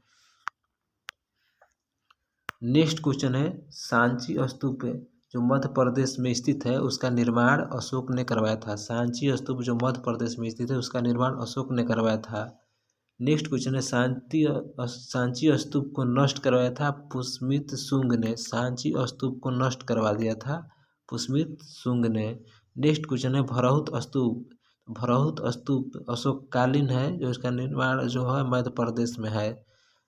नेक्स्ट क्वेश्चन है सांची स्तूप जो मध्य प्रदेश में स्थित है उसका निर्माण अशोक ने करवाया था। सांची स्तूप जो मध्य प्रदेश में स्थित है उसका निर्माण अशोक ने करवाया था। नेक्स्ट क्वेश्चन है सांची स्तूप को नष्ट करवाया था पुष्मित शुंग ने। सांची स्तूप को नष्ट करवा दिया था पुष्मित शुंग ने। नेक्स्ट क्वेश्चन है भरहुत स्तूप। भरहुत स्तूप अशोककालीन है जो इसका निर्माण जो है मध्य प्रदेश में है।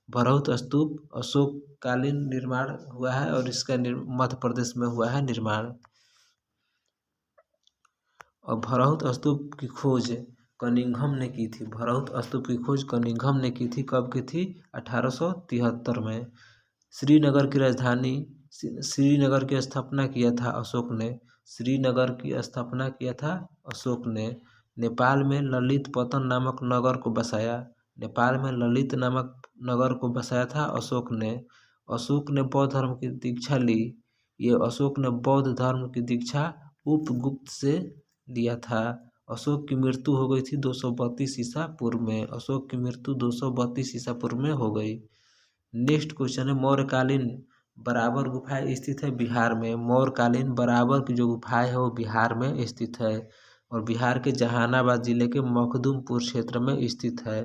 भरहुत स्तूप अशोककालीन निर्माण हुआ है और इसका मध्य प्रदेश में हुआ है निर्माण। और भरहुत स्तूप की खोज कनिंघम ने की थी। भरहुत स्तूप की खोज कनिंघम ने की थी। कब की थी? 1873 में। श्रीनगर की राजधानी श्रीनगर की स्थापना किया था अशोक ने। श्रीनगर की स्थापना किया था अशोक ने। नेपाल में ललित पतन नामक नगर को बसाया। नेपाल में ललित नामक नगर को बसाया था अशोक ने। अशोक ने बौद्ध धर्म की दीक्षा ली। ये अशोक ने बौद्ध धर्म की दीक्षा उपगुप्त से लिया था। अशोक की मृत्यु हो गई थी 232 ईसा पूर्व में। अशोक की मृत्यु 232 ईसा पूर्व में हो गई। नेक्स्ट क्वेश्चन है मौर्यकालीन बराबर गुफाएं स्थित है बिहार में। मौर्यकालीन बराबर की जो गुफाएं है वो बिहार में स्थित है और बिहार के जहानाबाद जिले के मखदुमपुर क्षेत्र में स्थित है।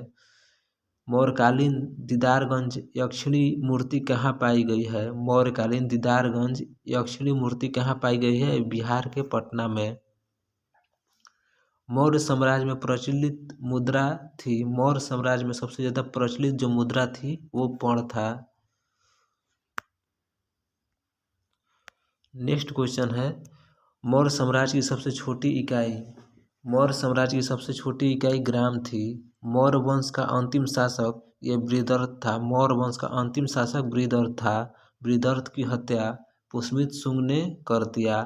मौर्यकालीन दीदारगंज यक्षिणी मूर्ति कहाँ पाई गई है? मौर्यकालीन दीदारगंज यक्षिणी मूर्ति कहाँ पाई गई है? बिहार के पटना में। मौर्य साम्राज्य में प्रचलित मुद्रा थी। मौर्य साम्राज्य में सबसे ज्यादा प्रचलित जो मुद्रा थी वो पर्ण था। नेक्स्ट क्वेश्चन है मौर्य साम्राज्य की सबसे छोटी इकाई। मौर्य साम्राज्य की सबसे छोटी इकाई ग्राम थी। मौर्य वंश का अंतिम शासक ये बृहद्रथ था। मौर्य वंश का अंतिम शासक बृहद्रथ था। बृहद्रथ की हत्या पुष्यमित शुंग ने कर दिया।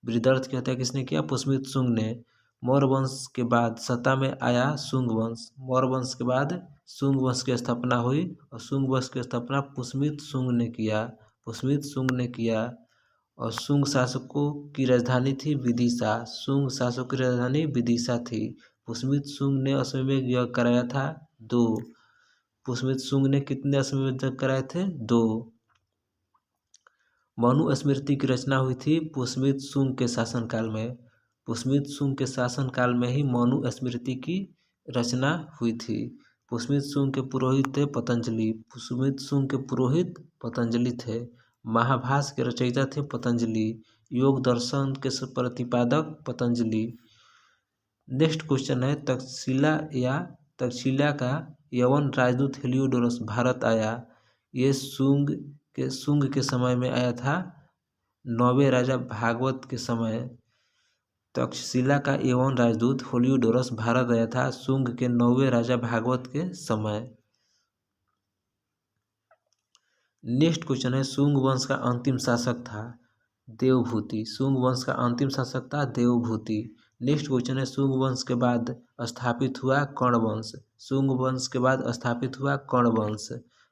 बृहद्रथ की हत्या किसने किया? पुष्यमित शुंग ने। मौर्य वंश के बाद सत्ता में आया शुंग वंश। मौर्य वंश के बाद शुंग वंश की स्थापना हुई और शुंग वंश की स्थापना पुष्यमित शुंग ने किया। पुष्यमित शुंग ने किया और शुंग शासकों की राजधानी थी विदिशा। शुंग शासकों की राजधानी विदिशा थी। पुष्यमित शुंग ने अश्वमेध यज्ञ कराया था 2। पुष्यमित शुंग ने कितने अश्वमेध यज्ञ कराए थे? 2। मनुस्मृति की रचना हुई थी पुष्यमित शुंग के शासनकाल में। पुष्यमित शुंग के शासनकाल में ही मनुस्मृति की रचना हुई थी। पुष्यमित शुंग के पुरोहित थे पतंजलि। पुष्यमित शुंग के पुरोहित पतंजलि थे। महाभाष्य के रचयिता थे पतंजलि। योग दर्शन के प्रतिपादक पतंजलि। नेक्स्ट क्वेश्चन है तक्षशिला का यवन राजदूत हेलियोडोरस भारत आया। ये शुंग के समय में आया था। 9वें राजा भागवत के समय तक्षशिला का यवन राजदूत हेलियोडोरस भारत आया था शुंग के 9वें राजा भागवत के समय। नेक्स्ट क्वेश्चन है शुंग वंश का अंतिम शासक था देवभूति। शुंग वंश का अंतिम शासक था देवभूति। नेक्स्ट क्वेश्चन है शुंग वंश के बाद स्थापित हुआ कर्ण वंश। शुंग वंश के बाद स्थापित हुआ कर्ण वंश।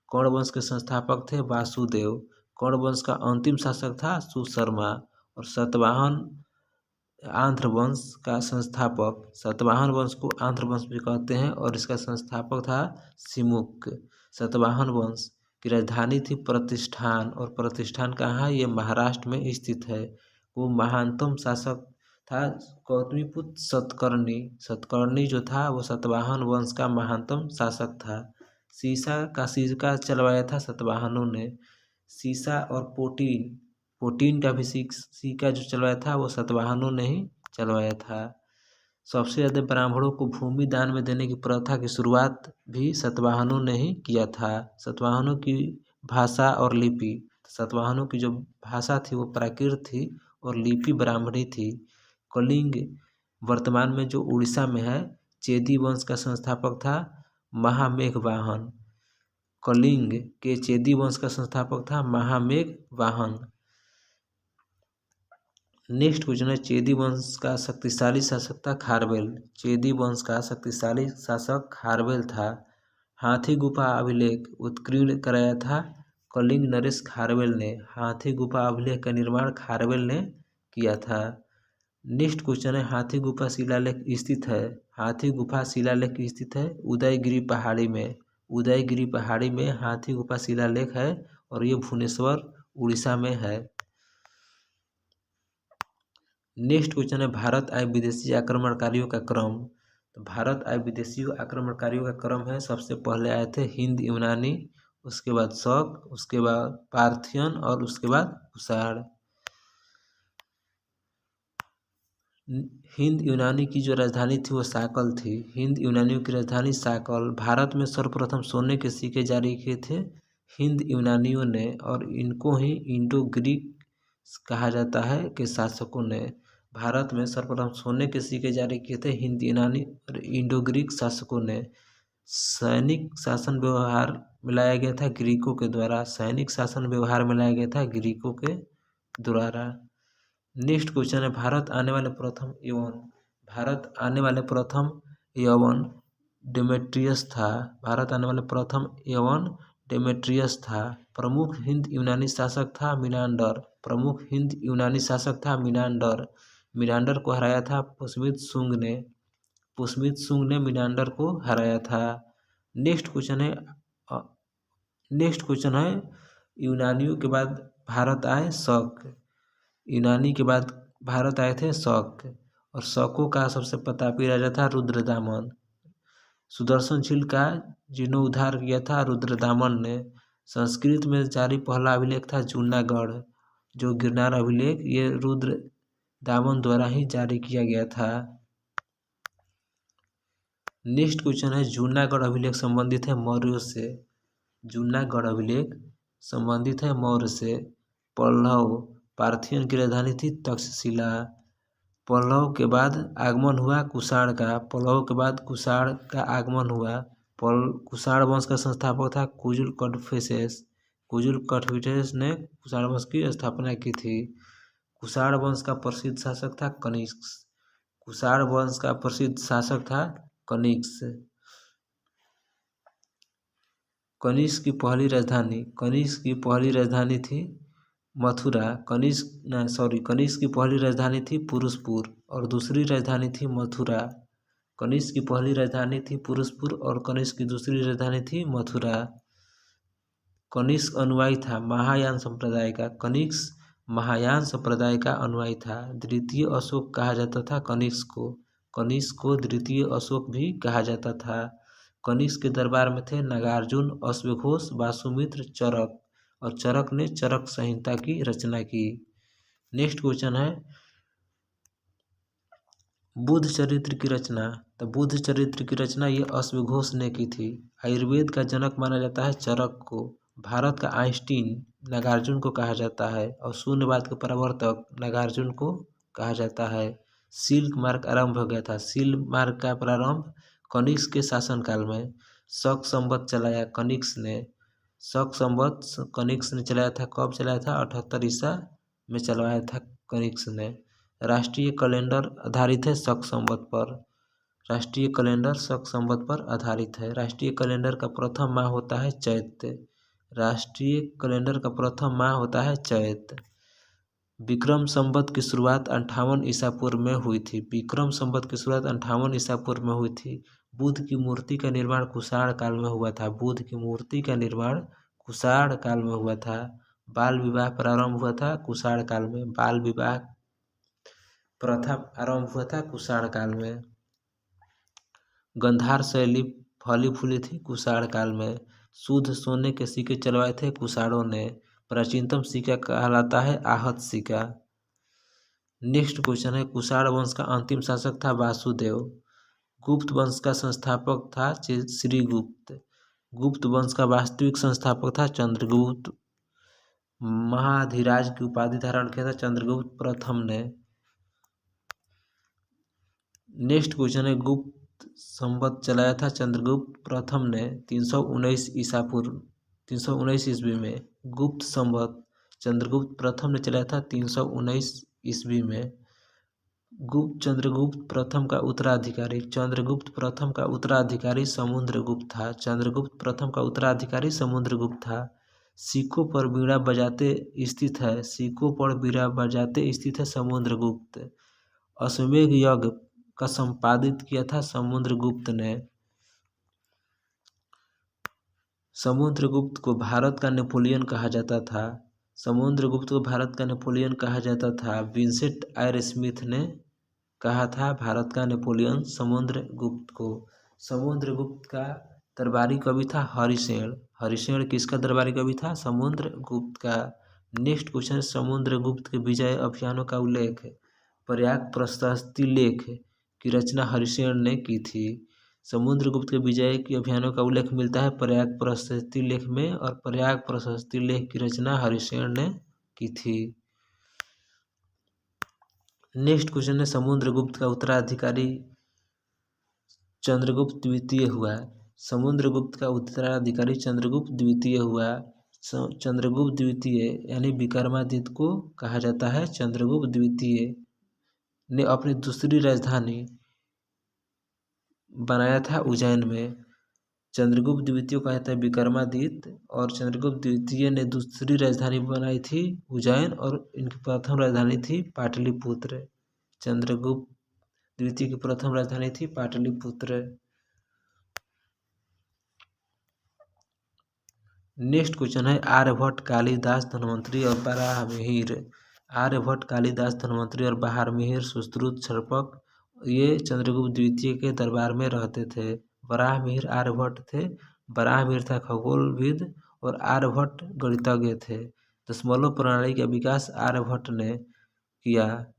कर्ण वंश के संस्थापक थे वासुदेव। कर्ण वंश का अंतिम शासक था सुशर्मा। और सतवाहन आंध्र वंश का संस्थापक, सतवाहन वंश को आंध्र वंश भी कहते हैं और इसका संस्थापक था सिमुक। सतवाहन वंश की राजधानी थी प्रतिष्ठान और प्रतिष्ठान कहाँ है? ये महाराष्ट्र में स्थित है। वो महानतम शासक था गौतमीपुत्र सतकर्णी। सतकर्णी जो था वो सतवाहन वंश का महानतम शासक था। सीसा का सिक्का चलवाया था सतवाहनों ने। सीसा और पोटीन का भी सिक्का जो चलवाया था वो सतवाहनों ने ही चलवाया था। सबसे ज़्यादा ब्राह्मणों को भूमि दान में देने की प्रथा की शुरुआत भी सतवाहनों ने ही किया था। सतवाहनों की भाषा और लिपि, सतवाहनों की जो भाषा थी वो प्राकृत थी और लिपि ब्राह्मणी थी। कलिंग वर्तमान में जो उड़ीसा में है, चेदी वंश का संस्थापक था महामेघवाहन। कलिंग के चेदी वंश का संस्थापक था महामेघवाहन। नेक्स्ट क्वेश्चन है चेदी वंश का शक्तिशाली शासक था खारवेल। चेदी वंश का शक्तिशाली शासक खारवेल था। हाथी गुफा अभिलेख उत्कीर्ण कराया था कलिंग नरेश खारवेल ने। हाथी गुफा अभिलेख का निर्माण खारवेल ने किया था। नेक्स्ट क्वेश्चन है हाथी गुफा शिलालेख स्थित है। हाथी गुफा शिलालेख स्थित है उदयगिरी पहाड़ी में। उदयगिरी पहाड़ी में हाथी गुफा शिलालेख है और ये भुवनेश्वर उड़ीसा में है। नेक्स्ट क्वेश्चन है भारत आए विदेशी आक्रमणकारियों का क्रम। तो भारत आए विदेशी आक्रमणकारियों का क्रम है, सबसे पहले आए थे हिंद यूनानी, उसके बाद शक, उसके बाद पार्थियन और उसके बाद कुषाण। हिंद यूनानी की जो राजधानी थी वो साकल थी। हिंद यूनानियों की राजधानी साकल। भारत में सर्वप्रथम सोने के सिक्के जारी किए थे हिंद यूनानियों ने और इनको ही इंडो ग्रीक कहा जाता है के शासकों ने। भारत में सर्वप्रथम सोने के सिक्के जारी किए थे हिंद यूनानी और इंडो ग्रीक शासकों ने। सैनिक शासन व्यवहार मिलाया गया था ग्रीकों के द्वारा। सैनिक शासन व्यवहार मिलाया गया था ग्रीकों के द्वारा। नेक्स्ट क्वेश्चन है भारत आने वाले प्रथम यवन डेमेट्रियस था। भारत आने वाले प्रथम यवन डेमेट्रियस था। प्रमुख हिंद यूनानी शासक था मिनांडर। प्रमुख हिंद यूनानी शासक था मिनांडर। मिनांडर को हराया था पुष्यमित शुंग ने। पुष्यमित शुंग ने मिनांडर को हराया था। नेक्स्ट क्वेश्चन है यूनानियों के बाद भारत आए शक। यूनानी के बाद भारत आए थे शक और शकों का सबसे प्रतापी राजा था रुद्रदामन। सुदर्शनशील का जीर्णोद्धार किया था रुद्रदामन ने। संस्कृत में जारी पहला अभिलेख था जूनागढ़। जो गिरनार अभिलेख ये रुद्रदामन द्वारा ही जारी किया गया था। नेक्स्ट क्वेश्चन है जूनागढ़ अभिलेख संबंधित है मौर्यों से। जूनागढ़ अभिलेख संबंधित है मौर्य से। पल्लव पार्थियन की राजधानी थी तक्षशिला। पल्लव के बाद आगमन हुआ कुषाण का। पल्लव के बाद कुषाण का आगमन हुआ। कुषाण वंश का संस्थापक था कुजुल कड़फिसेस। कुजुल कड़फिसेस ने कुषाण वंश की स्थापना की थी। कुषाण वंश का प्रसिद्ध शासक था कनिष्क। कुषाण वंश का प्रसिद्ध शासक था कनिष्क। कनिष्क की पहली राजधानी थी मथुरा। कनिष्क की पहली राजधानी थी पुरुषपुर और दूसरी राजधानी थी मथुरा। कनिष्क की पहली राजधानी थी पुरुषपुर और कनिष्क की दूसरी राजधानी थी मथुरा। कनिष्क अनुयायी था महायान संप्रदाय का। कनिष्क महायान संप्रदाय का अनुयायी था। द्वितीय अशोक कहा जाता था कनिष्क को। कनिष्क को द्वितीय अशोक भी कहा जाता था। कनिष्क के दरबार में थे नागार्जुन, अश्वघोष, वासुमित्र, चरक और चरक ने चरक संहिता की रचना की। नेक्स्ट क्वेश्चन है बुद्ध चरित्र की रचना। तो बुद्ध चरित्र की रचना ये अश्वघोष ने की थी। आयुर्वेद का जनक माना जाता है चरक को। भारत का आइंस्टीन नागार्जुन को कहा जाता है और शून्यवाद के प्रवर्तक नागार्जुन को कहा जाता है। सिल्क मार्ग आरंभ हो गया था। सिल्क मार्ग का प्रारंभ कनिष्क के शासनकाल में। शक संवत चलाया कनिष्क ने। शक संवत कनिष्क ने चलाया था। कब चलाया था? 78 ईसा में चलाया था कनिष्क ने। राष्ट्रीय कैलेंडर आधारित है शक संवत पर। राष्ट्रीय कैलेंडर शक संवत पर आधारित है। राष्ट्रीय कैलेंडर का प्रथम माह होता है चैत। राष्ट्रीय कैलेंडर का प्रथम माह होता है चैत। विक्रम संवत की शुरुआत 58 ईसा पूर्व में हुई थी। विक्रम संवत की शुरुआत 58 ईसा पूर्व में हुई थी। बुद्ध की मूर्ति का निर्माण कुषाण काल में हुआ था। बुद्ध की मूर्ति का निर्माण कुषाण काल में हुआ था। बाल विवाह प्रारंभ हुआ था कुषाण काल में। बाल विवाह प्रथा आरंभ हुआ था कुषाण काल में। गंधार शैली फली फूली थी कुषाण काल में। शुद्ध सोने के सिक्के चलवाए थे कुषाणों ने। प्राचीनतम सिक्का कहलाता है आहत सिक्का। नेक्स्ट क्वेश्चन है कुषाण वंश का अंतिम शासक था वासुदेव। गुप्त वंश का संस्थापक था श्रीगुप्त। गुप्त वंश का वास्तविक संस्थापक था चंद्रगुप्त। महाधिराज की उपाधि धारण किया था चंद्रगुप्त प्रथम ने। नेक्स्ट क्वेश्चन है गुप्त संवत चलाया था चंद्रगुप्त प्रथम ने 319 ईसा पूर्व 319 ईस्वी में। गुप्त संवत चंद्रगुप्त प्रथम ने चलाया था 319 ईस्वी में। चंद्रगुप्त प्रथम का उत्तराधिकारी समुद्रगुप्त था। चंद्रगुप्त प्रथम का उत्तराधिकारी समुद्रगुप्त था। सिक्कों पर बीड़ा बजाते स्थित है समुद्रगुप्त। अश्वमेध यज्ञ का संपादित किया था समुद्रगुप्त ने। समुद्रगुप्त को भारत का नेपोलियन कहा जाता था। समुद्रगुप्त को भारत का नेपोलियन कहा जाता था। विंसेंट आयर स्मिथ ने कहा था भारत का नेपोलियन समुद्रगुप्त को। समुद्रगुप्त का दरबारी कवि था हरिसेन। हरिसेन किसका दरबारी कवि था? समुद्रगुप्त का। नेक्स्ट क्वेश्चन समुद्रगुप्त के विजय अभियानों का उल्लेख। प्रयाग प्रशस्ति लेख की रचना हरिसेन ने की थी। समुद्रगुप्त के विजय के अभियानों का उल्लेख मिलता है प्रयाग प्रशस्ति लेख में और प्रयाग प्रशस्ति लेख की रचना हरिसेन ने की थी। नेक्स्ट क्वेश्चन है समुद्रगुप्त का उत्तराधिकारी चंद्रगुप्त द्वितीय हुआ। समुद्रगुप्त का उत्तराधिकारी चंद्रगुप्त द्वितीय हुआ। चंद्रगुप्त द्वितीय यानी विक्रमादित्य को कहा जाता है। चंद्रगुप्त द्वितीय ने अपनी दूसरी राजधानी बनाया था उज्जैन में। चंद्रगुप्त द्वितीय को कहता है विक्रमादित्य और चंद्रगुप्त द्वितीय ने दूसरी राजधानी बनाई थी उज्जैन और इनकी प्रथम राजधानी थी पाटलिपुत्र। चंद्रगुप्त द्वितीय की प्रथम राजधानी थी पाटलिपुत्र। नेक्स्ट क्वेश्चन है आर्यभट्ट, कालिदास, धन्वंतरी और बराहमिहिर। आर्यभट्ट, कालिदास, धन्वंतरी और बराहमिहिर सुश्रुत क्षरपक ये चंद्रगुप्त द्वितीय के दरबार में रहते थे। बराहमिहिर आर्यभट्ट थे। बराहमिहिर था खगोलविद और आर्यभट्ट गणितज्ञ थे। दशमलव प्रणाली का विकास आर्यभट्ट ने किया।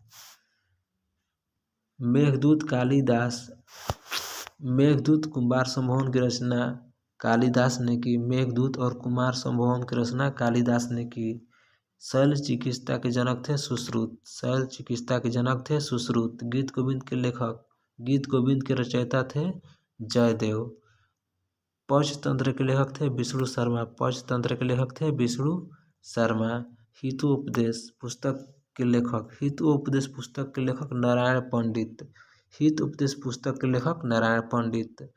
मेघदूत कुमार संभवन की रचना कालिदास ने की। मेघदूत और कुमार संभवन की रचना कालिदास ने की। शैल चिकित्सा के जनक थे सुश्रुत। शैल चिकित्सा के जनक थे सुश्रुत। गीत गोविंद के लेखक, गीत गोविंद के रचयिता थे जयदेव। पंचतंत्र के लेखक थे विष्णु शर्मा। पंचतंत्र के लेखक थे विष्णु शर्मा। हितोपदेश पुस्तक के लेखक, हितोपदेश पुस्तक के लेखक नारायण पंडित। हितोपदेश पुस्तक के लेखक नारायण पंडित।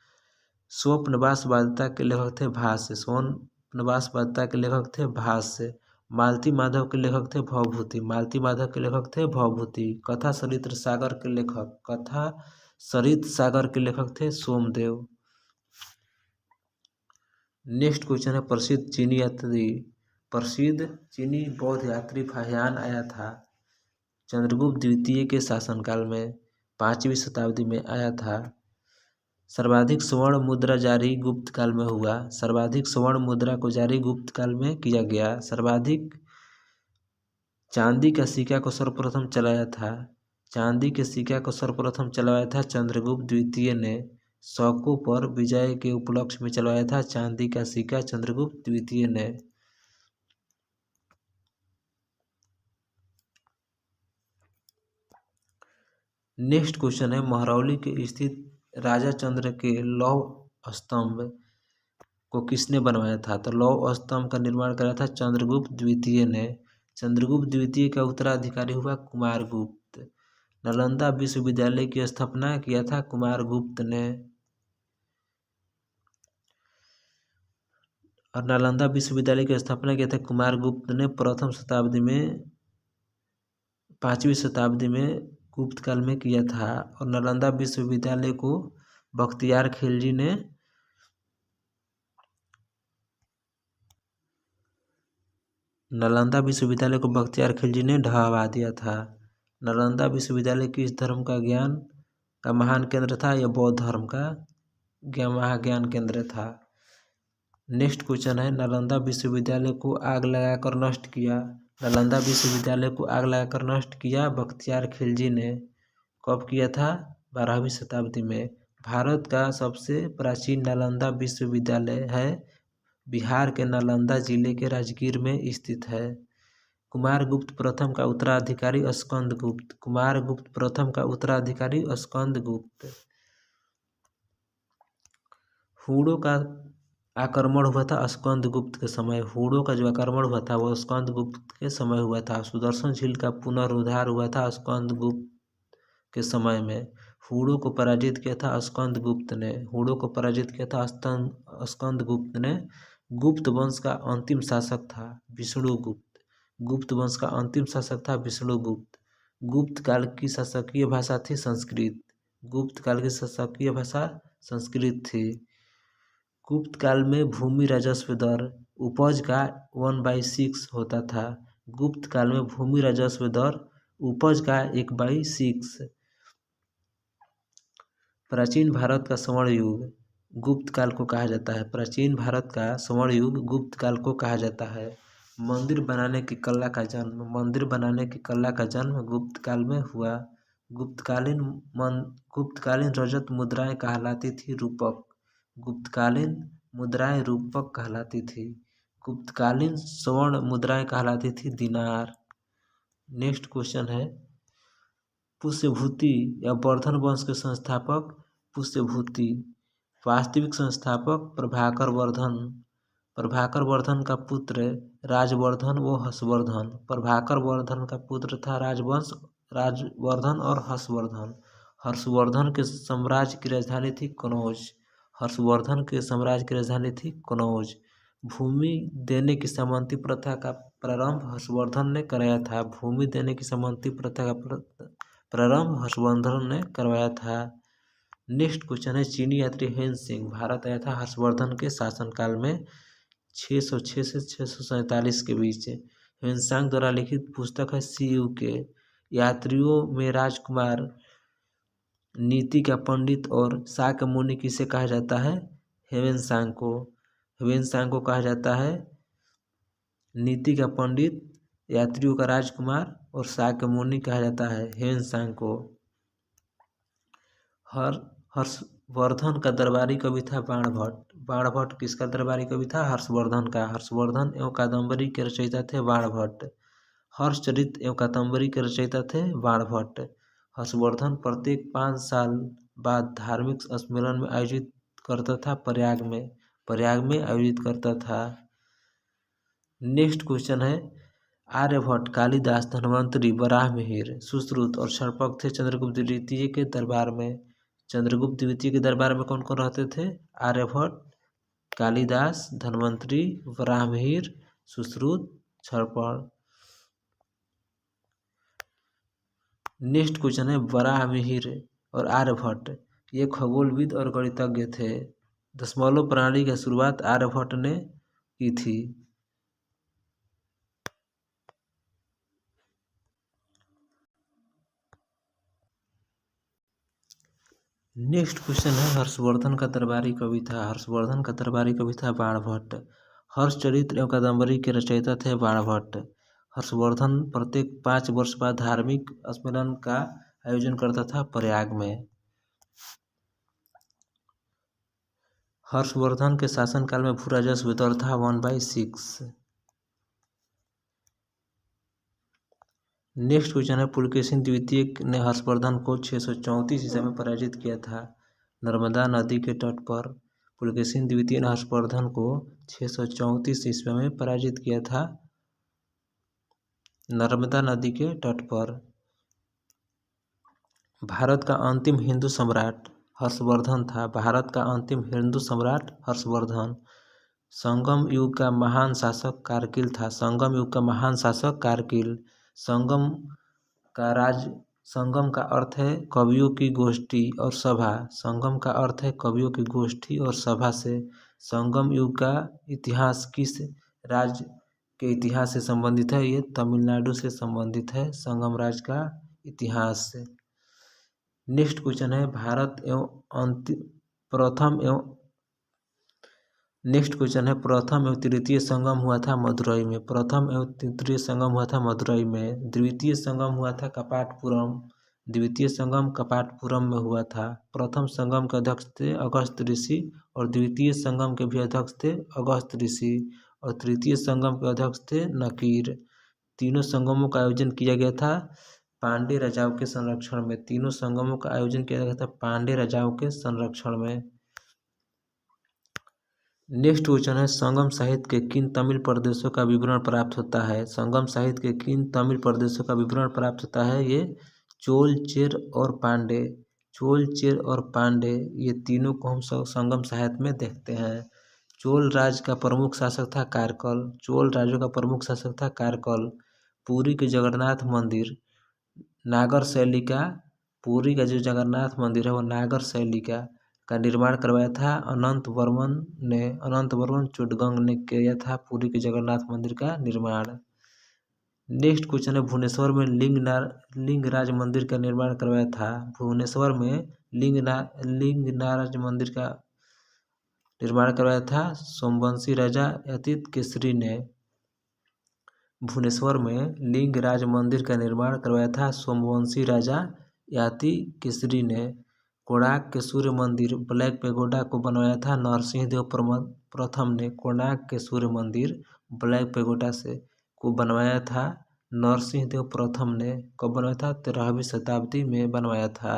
स्वप्नवास वादिता के लेखक थे भाष्य। स्वप्नवास वादिता के लेखक थे भाष्य। मालती माधव के लेखक थे भवभूति। मालती माधव के लेखक थे भवभूति। कथा सरित्र सागर के लेखक, कथा सरित सागर के लेखक थे सोमदेव। नेक्स्ट क्वेश्चन है प्रसिद्ध चीनी यात्री। प्रसिद्ध चीनी बौद्ध यात्री फाहियान आया था चंद्रगुप्त द्वितीय के शासनकाल में, 5वीं शताब्दी में आया था। सर्वाधिक स्वर्ण मुद्रा जारी गुप्त काल में हुआ। सर्वाधिक स्वर्ण मुद्रा को जारी गुप्त काल में किया गया। सर्वाधिक चांदी का सिक्का को सर्वप्रथम चलाया था। चांदी के सिक्का को सर्वप्रथम चलाया था चंद्रगुप्त द्वितीय ने। शकों पर विजय के उपलक्ष्य में चलवाया था चांदी का सिक्का चंद्रगुप्त द्वितीय ने। नेक्स्ट क्वेश्चन है महरौली के स्थित राजा चंद्र के लौह स्तंभ को किसने बनवाया था? तो लौह स्तंभ का निर्माण कराया था चंद्रगुप्त द्वितीय ने। चंद्रगुप्त द्वितीय का उत्तराधिकारी हुआ कुमारगुप्त। नालंदा विश्वविद्यालय की स्थापना किया था कुमारगुप्त ने। और नालंदा विश्वविद्यालय की स्थापना किया था कुमारगुप्त ने प्रथम शताब्दी में, 5वीं शताब्दी में गुप्त काल में किया था। और नालंदा विश्वविद्यालय को बख्तियार खिलजी ने ढहवा दिया था। नालंदा विश्वविद्यालय किस धर्म का ज्ञान का महान केंद्र था? यह बौद्ध धर्म का महाज्ञान केंद्र था। नेक्स्ट क्वेश्चन है नालंदा विश्वविद्यालय को आग लगाकर नष्ट किया। नालंदा विश्वविद्यालय को आग लगाकर नष्ट किया बख्तियार खिलजी ने। कब किया था? 12वीं शताब्दी में। भारत का सबसे प्राचीन नालंदा विश्वविद्यालय है बिहार के नालंदा जिले के राजगीर में स्थित है। कुमारगुप्त प्रथम का उत्तराधिकारी स्कंदगुप्त। कुमारगुप्त प्रथम का उत्तराधिकारी स्कंदगुप्त। हूणों का आक्रमण हुआ था स्कंदगुप्त के समय। हूणों का जो आक्रमण हुआ था वो स्कंदगुप्त के समय हुआ था। सुदर्शन झील का पुनरुद्धार हुआ था स्कंदगुप्त के समय में। हूणों को पराजित किया था स्कंदगुप्त ने। हूणों को पराजित किया था स्कंदगुप्त ने। गुप्त वंश का अंतिम शासक था विष्णुगुप्त। गुप्त वंश का अंतिम शासक था विष्णुगुप्त। गुप्त काल की शासकीय भाषा थी संस्कृत। गुप्त काल की शासकीय भाषा संस्कृत थी। गुप्त काल में भूमि राजस्व दर उपज का 1/6 होता था। गुप्त काल में भूमि राजस्व दर उपज का 1/6। प्राचीन भारत का स्वर्ण युग गुप्त काल को कहा जाता है। प्राचीन भारत का स्वर्ण युग गुप्त काल को कहा जाता है। मंदिर बनाने की कला का जन्म, मंदिर बनाने की कला का जन्म गुप्त काल में हुआ। गुप्तकालीन रजत मुद्राएं कहलाती थी रूपक। गुप्तकालीन मुद्राएं रूपक कहलाती थी। गुप्तकालीन स्वर्ण मुद्राएं कहलाती थी दिनार। नेक्स्ट क्वेश्चन है पुष्यभूति या वर्धन वंश के संस्थापक पुष्यभूति। वास्तविक संस्थापक प्रभाकर वर्धन। प्रभाकर वर्धन का पुत्र राजवर्धन व हर्षवर्धन। प्रभाकर वर्धन का पुत्र था राजवर्धन और हर्षवर्धन। हर्षवर्धन के साम्राज्य की राजधानी थी कनौज। हर्षवर्धन के साम्राज्य की राजधानी थी कनौज। भूमि देने की सामंती प्रथा का प्रारंभ हर्षवर्धन ने कराया था। भूमि देने की सामंती प्रथा का प्रारंभ हर्षवर्धन ने करवाया था। नेक्स्ट क्वेश्चन है चीनी यात्री हेन सिंह भारत आया था हर्षवर्धन के शासनकाल में 606 से 647 के बीच। हेनसांग द्वारा लिखित पुस्तक है सीयू के। यात्रियों में राजकुमार, नीति का पंडित और शाक्य मुनि किसे कहा जाता है? हेवेनसांग को। हेवेनसांग को कहा जाता है नीति का पंडित, यात्रियों का राजकुमार और शाक्य मुनि कहा जाता है हेवेनसांग को। हर्षवर्धन का दरबारी कवि था बाणभट्ट। बाणभट्ट किसका दरबारी कवि था? हर्षवर्धन का। हर्षवर्धन एवं कादम्बरी के रचयिता थे बाणभट्ट। हर्षचरित एवं कादम्बरी के रचयिता थे बाणभट्ट। हर्षवर्धन प्रत्येक 5 साल बाद धार्मिक सम्मेलन में आयोजित करता था प्रयाग में आयोजित करता था। नेक्स्ट क्वेश्चन है आर्यभट्ट, कालिदास, धन्वंतरि, वराहमिहिर, सुश्रुत और सर्पक थे चंद्रगुप्त द्वितीय के दरबार में। चंद्रगुप्त द्वितीय के दरबार में कौन कौन रहते थे? आर्यभट्ट, कालिदास, धन्वंतरि, वराहमिहिर, सुश्रुत, सर्पक। नेक्स्ट क्वेश्चन है वराहमिहिर और आर्यभट्ट ये खगोलविद और गणितज्ञ थे। दशमलव प्रणाली की शुरुआत आर्यभट्ट ने की थी। नेक्स्ट क्वेश्चन है हर्षवर्धन का दरबारी कवि था। हर्षवर्धन का दरबारी कवि था बाणभट्ट। हर्षचरित एवं कादम्बरी के रचयिता थे बाणभट्ट। हर्षवर्धन प्रत्येक 5 वर्ष बाद धार्मिक सम्मेलन का आयोजन करता था प्रयाग में। हर्षवर्धन के शासनकाल में भू राजस्व वितरण था 1/6। नेक्स्ट क्वेश्चन है पुलकेशिन द्वितीय ने हर्षवर्धन को 634 ईस्वी में पराजित किया था नर्मदा नदी के तट पर। पुलकेशिन द्वितीय ने हर्षवर्धन को 634 ईस्वी में पराजित किया था नर्मदा नदी के तट पर। भारत का अंतिम हिंदू सम्राट हर्षवर्धन था। भारत का अंतिम हिंदू सम्राट हर्षवर्धन। संगम युग का महान शासक कारगिल था। संगम युग का महान शासक कारगिल। संगम का अर्थ है कवियों की गोष्ठी और सभा। संगम का अर्थ है कवियों की गोष्ठी और सभा से संगम युग का इतिहास किस राज्य के इतिहास से संबंधित है? ये तमिलनाडु से संबंधित है संगम राज्य का इतिहास से। नेक्स्ट क्वेश्चन है प्रथम एवं तृतीय संगम हुआ था मदुरई में। प्रथम एवं तृतीय संगम हुआ था मदुरई में। द्वितीय संगम हुआ था कपाटपुरम। द्वितीय संगम कपाटपुरम में हुआ था। प्रथम संगम के अध्यक्ष थे अगस्त्य ऋषि और द्वितीय संगम के भी अध्यक्ष थे अगस्त्य ऋषि और तृतीय संगम के अध्यक्ष थे नकीर। तीनों संगमों का आयोजन किया गया था पांड्य राजाओं के संरक्षण में। तीनों संगमों का आयोजन किया गया था पांड्य राजाओं के संरक्षण में। नेक्स्ट क्वेश्चन है संगम साहित्य के किन तमिल प्रदेशों का विवरण प्राप्त होता है? संगम साहित्य के किन तमिल प्रदेशों का विवरण प्राप्त होता है? ये चोल, चेर और पांडे। चोल, चेर और पांडे ये तीनों को हम संगम साहित्य में देखते हैं। चोल राज्य का प्रमुख शासक था कारकल। चोल राज्य का प्रमुख शासक था कारकल। पुरी के जगन्नाथ मंदिर नागर शैली का, पुरी का जो जगन्नाथ मंदिर है वो नागर शैली का निर्माण करवाया था अनंत वर्मन चुडगंग ने किया था पुरी के जगन्नाथ मंदिर का निर्माण। नेक्स्ट क्वेश्चन है भुवनेश्वर में लिंगराज मंदिर का निर्माण करवाया था। भुवनेश्वर में लिंगराज मंदिर का निर्माण करवाया था सोमवंशी राजा यतीत केसरी ने। भुवनेश्वर में लिंगराज मंदिर का निर्माण करवाया था सोमवंशी राजा याति केसरी ने। कोणार्क के सूर्य मंदिर ब्लैक पेगोडा को बनवाया था नरसिंह देव प्रथम ने। कोणार्क के सूर्य मंदिर ब्लैक पेगोडा से को बनवाया था नरसिंह देव प्रथम ने। कब बनवाया था? 13वीं शताब्दी में बनवाया था।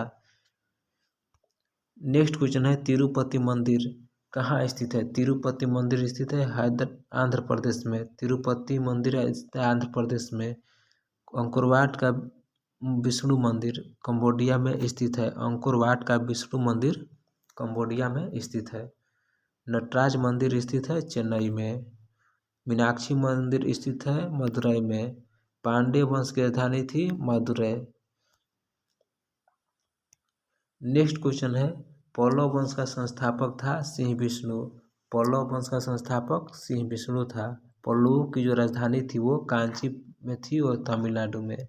नेक्स्ट क्वेश्चन है तिरुपति मंदिर कहाँ स्थित है? तिरुपति मंदिर स्थित है आंध्र प्रदेश में। तिरुपति मंदिर आंध्र प्रदेश में। अंकोरवाट का विष्णु मंदिर कंबोडिया में स्थित है। अंकोरवाट का विष्णु मंदिर कंबोडिया में स्थित है। नटराज मंदिर स्थित है चेन्नई में। मीनाक्षी मंदिर स्थित है मदुरई में। पांड्य वंश की राजधानी थी मदुरई। नेक्स्ट क्वेश्चन है पल्लव वंश का संस्थापक था सिंह विष्णु। पल्लव वंश का संस्थापक सिंह विष्णु था। पल्लवों की जो राजधानी थी वो कांची में थी और तमिलनाडु में।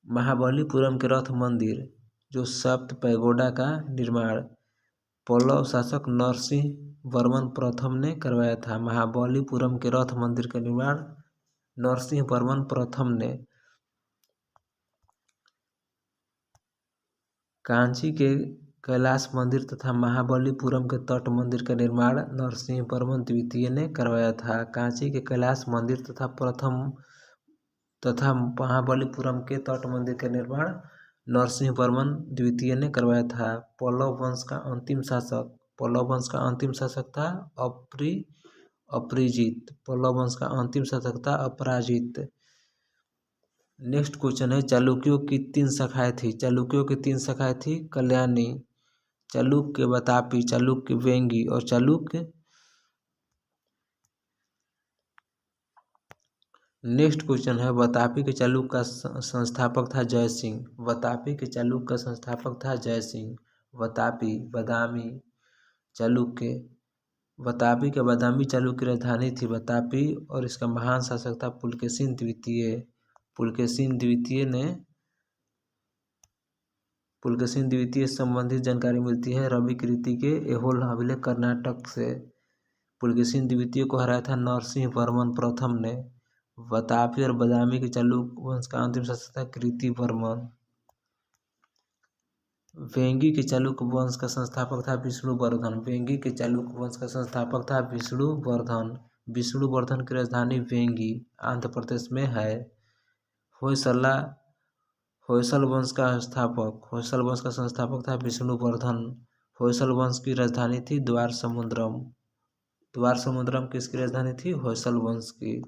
महाबलीपुरम के रथ मंदिर जो सप्त पैगोडा का निर्माण पल्लव शासक नरसिंह वर्मन प्रथम ने करवाया था। महाबलीपुरम के रथ मंदिर का निर्माण नरसिंह वर्मन प्रथम ने। कांची के कैलाश मंदिर तथा महाबलीपुरम के तट मंदिर का निर्माण नरसिंह वर्मन द्वितीय ने करवाया था। कांची के कैलाश मंदिर तथा प्रथम तथा महाबलीपुरम के तट मंदिर का निर्माण नरसिंहवर्मन द्वितीय ने करवाया था। पल्लव वंश का अंतिम शासक था अपराजित। पल्लव वंश का अंतिम शासक था अपराजित। नेक्स्ट क्वेश्चन है, चालुक्यों की 3 शाखाएं थी। चालुक्यों की 3 शाखाएं थी, कल्याणी, चालुक्य वातापी, चालुक्य वेंगी और चालुक्य। नेक्स्ट क्वेश्चन है, वातापी के चालुक्य का संस्थापक था जयसिंह। वातापी के चालुक्य का संस्थापक था जयसिंह। वातापी बादामी चालुक्य, वातापी के बादामी चालुक्य की राजधानी थी वातापी और इसका महान शासक था पुलकेशिन द्वितीय। पुलकेशिन द्वितीय संबंधित जानकारी मिलती है रवि कीर्ति के एहोल अभिलेख कर्नाटक से। पुलकेशिन द्वितीय को हराया था नरसिंहवर्मन प्रथम ने। वातापी और बादामी के चालुक्य वंश का अंतिम शासक था कीर्तिवर्मन। वेंगी के चालुक्य वंश का संस्थापक था विष्णुवर्धन। वेंगी के चालुक्य वंश का संस्थापक था विष्णुवर्धन। विष्णुवर्धन की राजधानी वेंगी आंध्र प्रदेश में है। होयसल वंश का संस्थापक था विष्णुवर्धन। होयसल वंश की राजधानी थी द्वार समुद्रम। द्वार समुद्रम किसकी राजधानी थी? होयसल वंश की।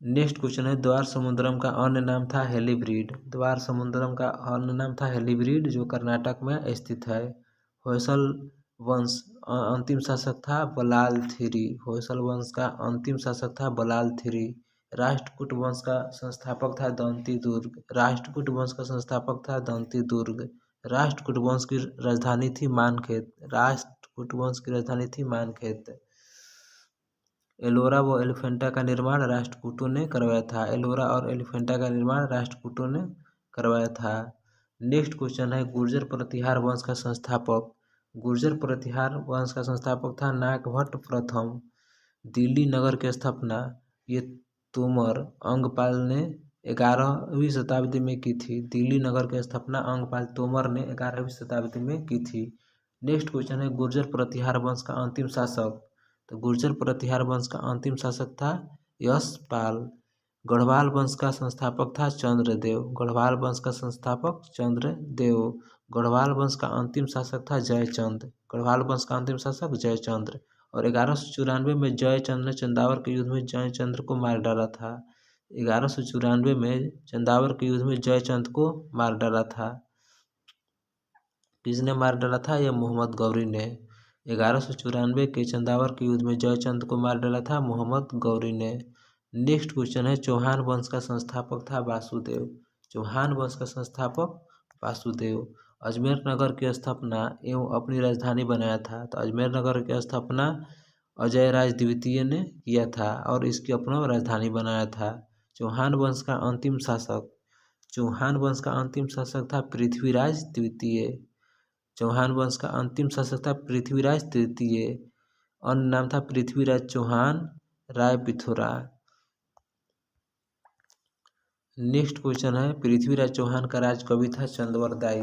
नेक्स्ट क्वेश्चन है, द्वार समुद्रम का अन्य नाम था हेलीब्रीड। द्वार समुद्रम का अन्य नाम था हेलीब्रीड जो कर्नाटक में स्थित है। होयसल वंश अंतिम शासक था बलाल थिरी। होयसल वंश का अंतिम शासक था बलाल थिरी। राष्ट्रकूट वंश का संस्थापक था दंती दुर्ग। राष्ट्रकूट वंश का संस्थापक था दंती दुर्ग। राष्ट्रकूट वंश की राजधानी थी मानखेत। राष्ट्रकूट वंश की राजधानी थी मानखेत। एलोरा व एलिफेंटा का निर्माण राष्ट्रकूटों ने करवाया था। एलोरा और एलिफेंटा का निर्माण राष्ट्रकूटों ने करवाया था। नेक्स्ट क्वेश्चन है, गुर्जर प्रतिहार वंश का संस्थापक। गुर्जर प्रतिहार वंश का संस्थापक था नागभट्ट प्रथम। दिल्ली नगर की स्थापना ये तोमर अंगपाल ने 11वीं शताब्दी में की थी। दिल्ली नगर की स्थापना अंगपाल तोमर ने 11वीं शताब्दी में की थी। नेक्स्ट क्वेश्चन है, गुर्जर प्रतिहार वंश का अंतिम शासक। तो गुर्जर प्रतिहार वंश का अंतिम शासक था यशपाल। गढ़वाल वंश का संस्थापक था चंद्रदेव। गढ़वाल वंश का संस्थापक चंद्रदेव। गढ़वाल वंश का अंतिम शासक था जयचंद। गढ़वाल वंश का अंतिम शासक जयचंद्र। और 1194 में जयचंद ने चंदावर के युद्ध में जयचंद्र को मार डाला था। 1194 में चंदावर के युद्ध में जयचंद को मार डाला था। किसने मार डाला था? यह मोहम्मद गौरी ने। 1194 के चंदावर के युद्ध में जयचंद को मार डाला था मोहम्मद गौरी ने। नेक्स्ट क्वेश्चन है, चौहान वंश का संस्थापक था वासुदेव। चौहान वंश का संस्थापक वासुदेव। अजमेर नगर की स्थापना एवं अपनी राजधानी बनाया था। तो अजमेर नगर की स्थापना अजय राज द्वितीय ने किया था और इसकी अपना राजधानी बनाया था। चौहान वंश का अंतिम शासक था पृथ्वीराज द्वितीय। चौहान वंश का अंतिम शासक था पृथ्वीराज तृतीय। अन्य नाम था पृथ्वीराज चौहान राय पिथोरा। नेक्स्ट क्वेश्चन है, पृथ्वीराज चौहान का राज कवि था चंदवरदाई।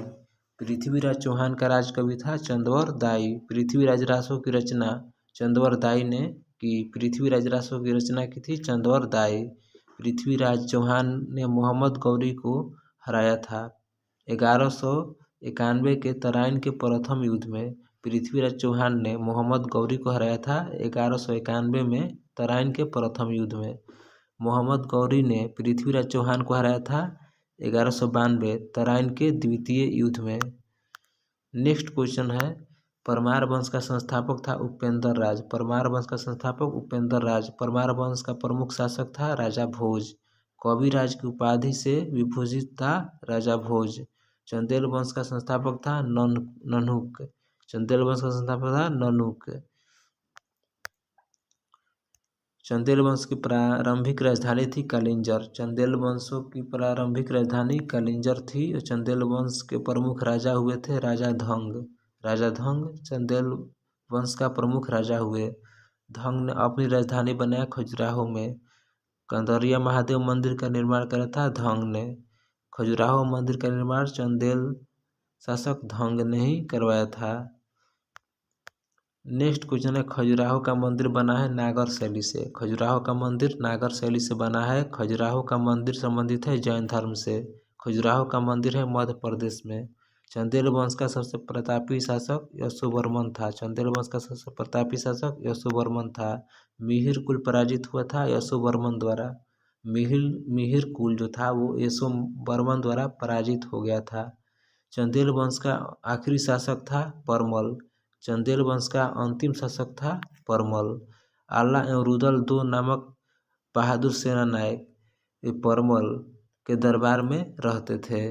पृथ्वीराज चौहान का राज कवि था चंदवरदाई। पृथ्वीराज रासो की रचना चंदवरदाई ने की। पृथ्वीराज रासो की रचना की थी चंदवरदाई। पृथ्वीराज चौहान ने मोहम्मद गौरी को हराया था 1191 के तराइन के प्रथम युद्ध में। पृथ्वीराज चौहान ने मोहम्मद गौरी को हराया था 1191 में तराइन के प्रथम युद्ध में। मोहम्मद गौरी ने पृथ्वीराज चौहान को हराया था 1192 तराइन के द्वितीय युद्ध में। नेक्स्ट क्वेश्चन है, परमार वंश का संस्थापक था उपेंद्र राज। परमार वंश का संस्थापक उपेंद्र राज। परमार वंश का प्रमुख शासक था राजा भोज। कविराज की उपाधि से विभूषित था राजा भोज। चंदेल वंश का संस्थापक था नन्हुक। चंदेल वंश का संस्थापक था नन्हुक। चंदेल वंश की प्रारंभिक राजधानी थी कलिंजर। चंदेल वंशों की प्रारंभिक राजधानी कलिंजर थी। चंदेल वंश के प्रमुख राजा हुए थे राजा धंग। राजा धंग चंदेल वंश का प्रमुख राजा हुए। धंग ने अपनी राजधानी बनाया खजुराहो में। कंदरिया महादेव मंदिर का निर्माण करा था धंग ने। खजुराहो मंदिर का निर्माण चंदेल शासक धंग ने ही करवाया था। नेक्स्ट क्वेश्चन है, खजुराहो का मंदिर बना है नागर शैली से। खजुराहो का मंदिर नागर शैली से बना है। खजुराहो का मंदिर संबंधित है जैन धर्म से। खजुराहो का मंदिर है मध्य प्रदेश में। चंदेल वंश का सबसे प्रतापी शासक यशोवर्मन था। चंदेल वंश का सबसे प्रतापी शासक यशोवर्मन था। मिहिर कुल पराजित हुआ था यशोवर्मन द्वारा। मिहिर कुल जो था वो यशोवर्मन द्वारा पराजित हो गया था। चंदेल वंश का आखिरी शासक था परमल। चंदेल वंश का अंतिम शासक था परमल। आल्ला एवं रुदल दो नामक बहादुर सेना नायक ये परमल के दरबार में रहते थे।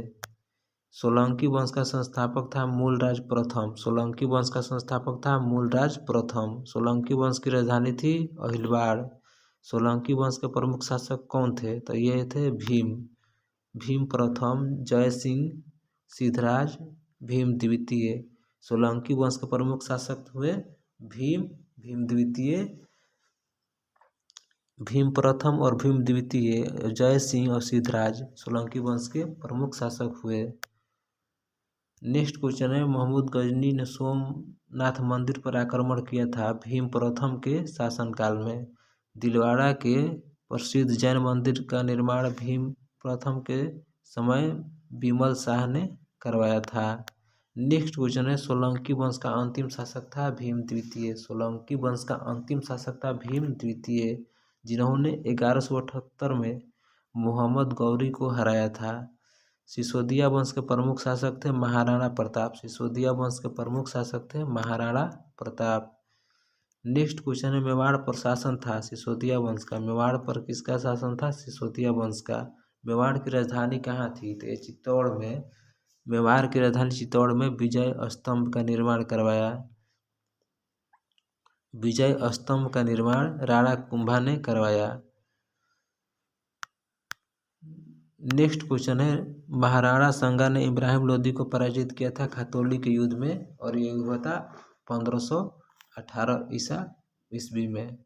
सोलंकी वंश का संस्थापक था मूलराज प्रथम। सोलंकी वंश का संस्थापक था मूलराज प्रथम। सोलंकी वंश की राजधानी थी अहिलवाड़। सोलंकी वंश के प्रमुख शासक कौन थे? तो ये थे भीम। भीम प्रथम, जय सिंह, सिद्धराज, भीम द्वितीय। सोलंकी वंश के प्रमुख शासक हुए भीम, भीम द्वितीय, भीम प्रथम और भीम द्वितीय। जय सिंह और सिद्धराज सोलंकी वंश के प्रमुख शासक हुए। नेक्स्ट क्वेश्चन है, महमूद गजनी ने सोमनाथ मंदिर पर आक्रमण किया था भीम प्रथम के शासनकाल में। दिलवाड़ा के प्रसिद्ध जैन मंदिर का निर्माण भीम प्रथम के समय बिमल शाह ने करवाया था। नेक्स्ट क्वेश्चन है, सोलंकी वंश का अंतिम शासक था भीम द्वितीय। सोलंकी वंश का अंतिम शासक था भीम द्वितीय, जिन्होंने 1178 में मोहम्मद गौरी को हराया था। सिसोदिया वंश के प्रमुख शासक थे महाराणा प्रताप। सिसोदिया वंश के प्रमुख शासक थे महाराणा प्रताप। नेक्स्ट क्वेश्चन है, मेवाड़ पर शासन था सिसोदिया वंश का। मेवाड़ पर किसका शासन था? सिसोदिया वंश का। मेवाड़ की राजधानी कहाँ थी? तो ये चित्तौड़ में। मेवाड़ की राजधानी चित्तौड़ में विजय स्तंभ का निर्माण करवाया। विजय स्तंभ का निर्माण राणा कुंभा ने करवाया। नेक्स्ट क्वेश्चन है, महाराणा संगा ने इब्राहिम लोदी को पराजित किया था खतौली के युद्ध में और ये हुआ था 1518 ईसा ईस्वी में।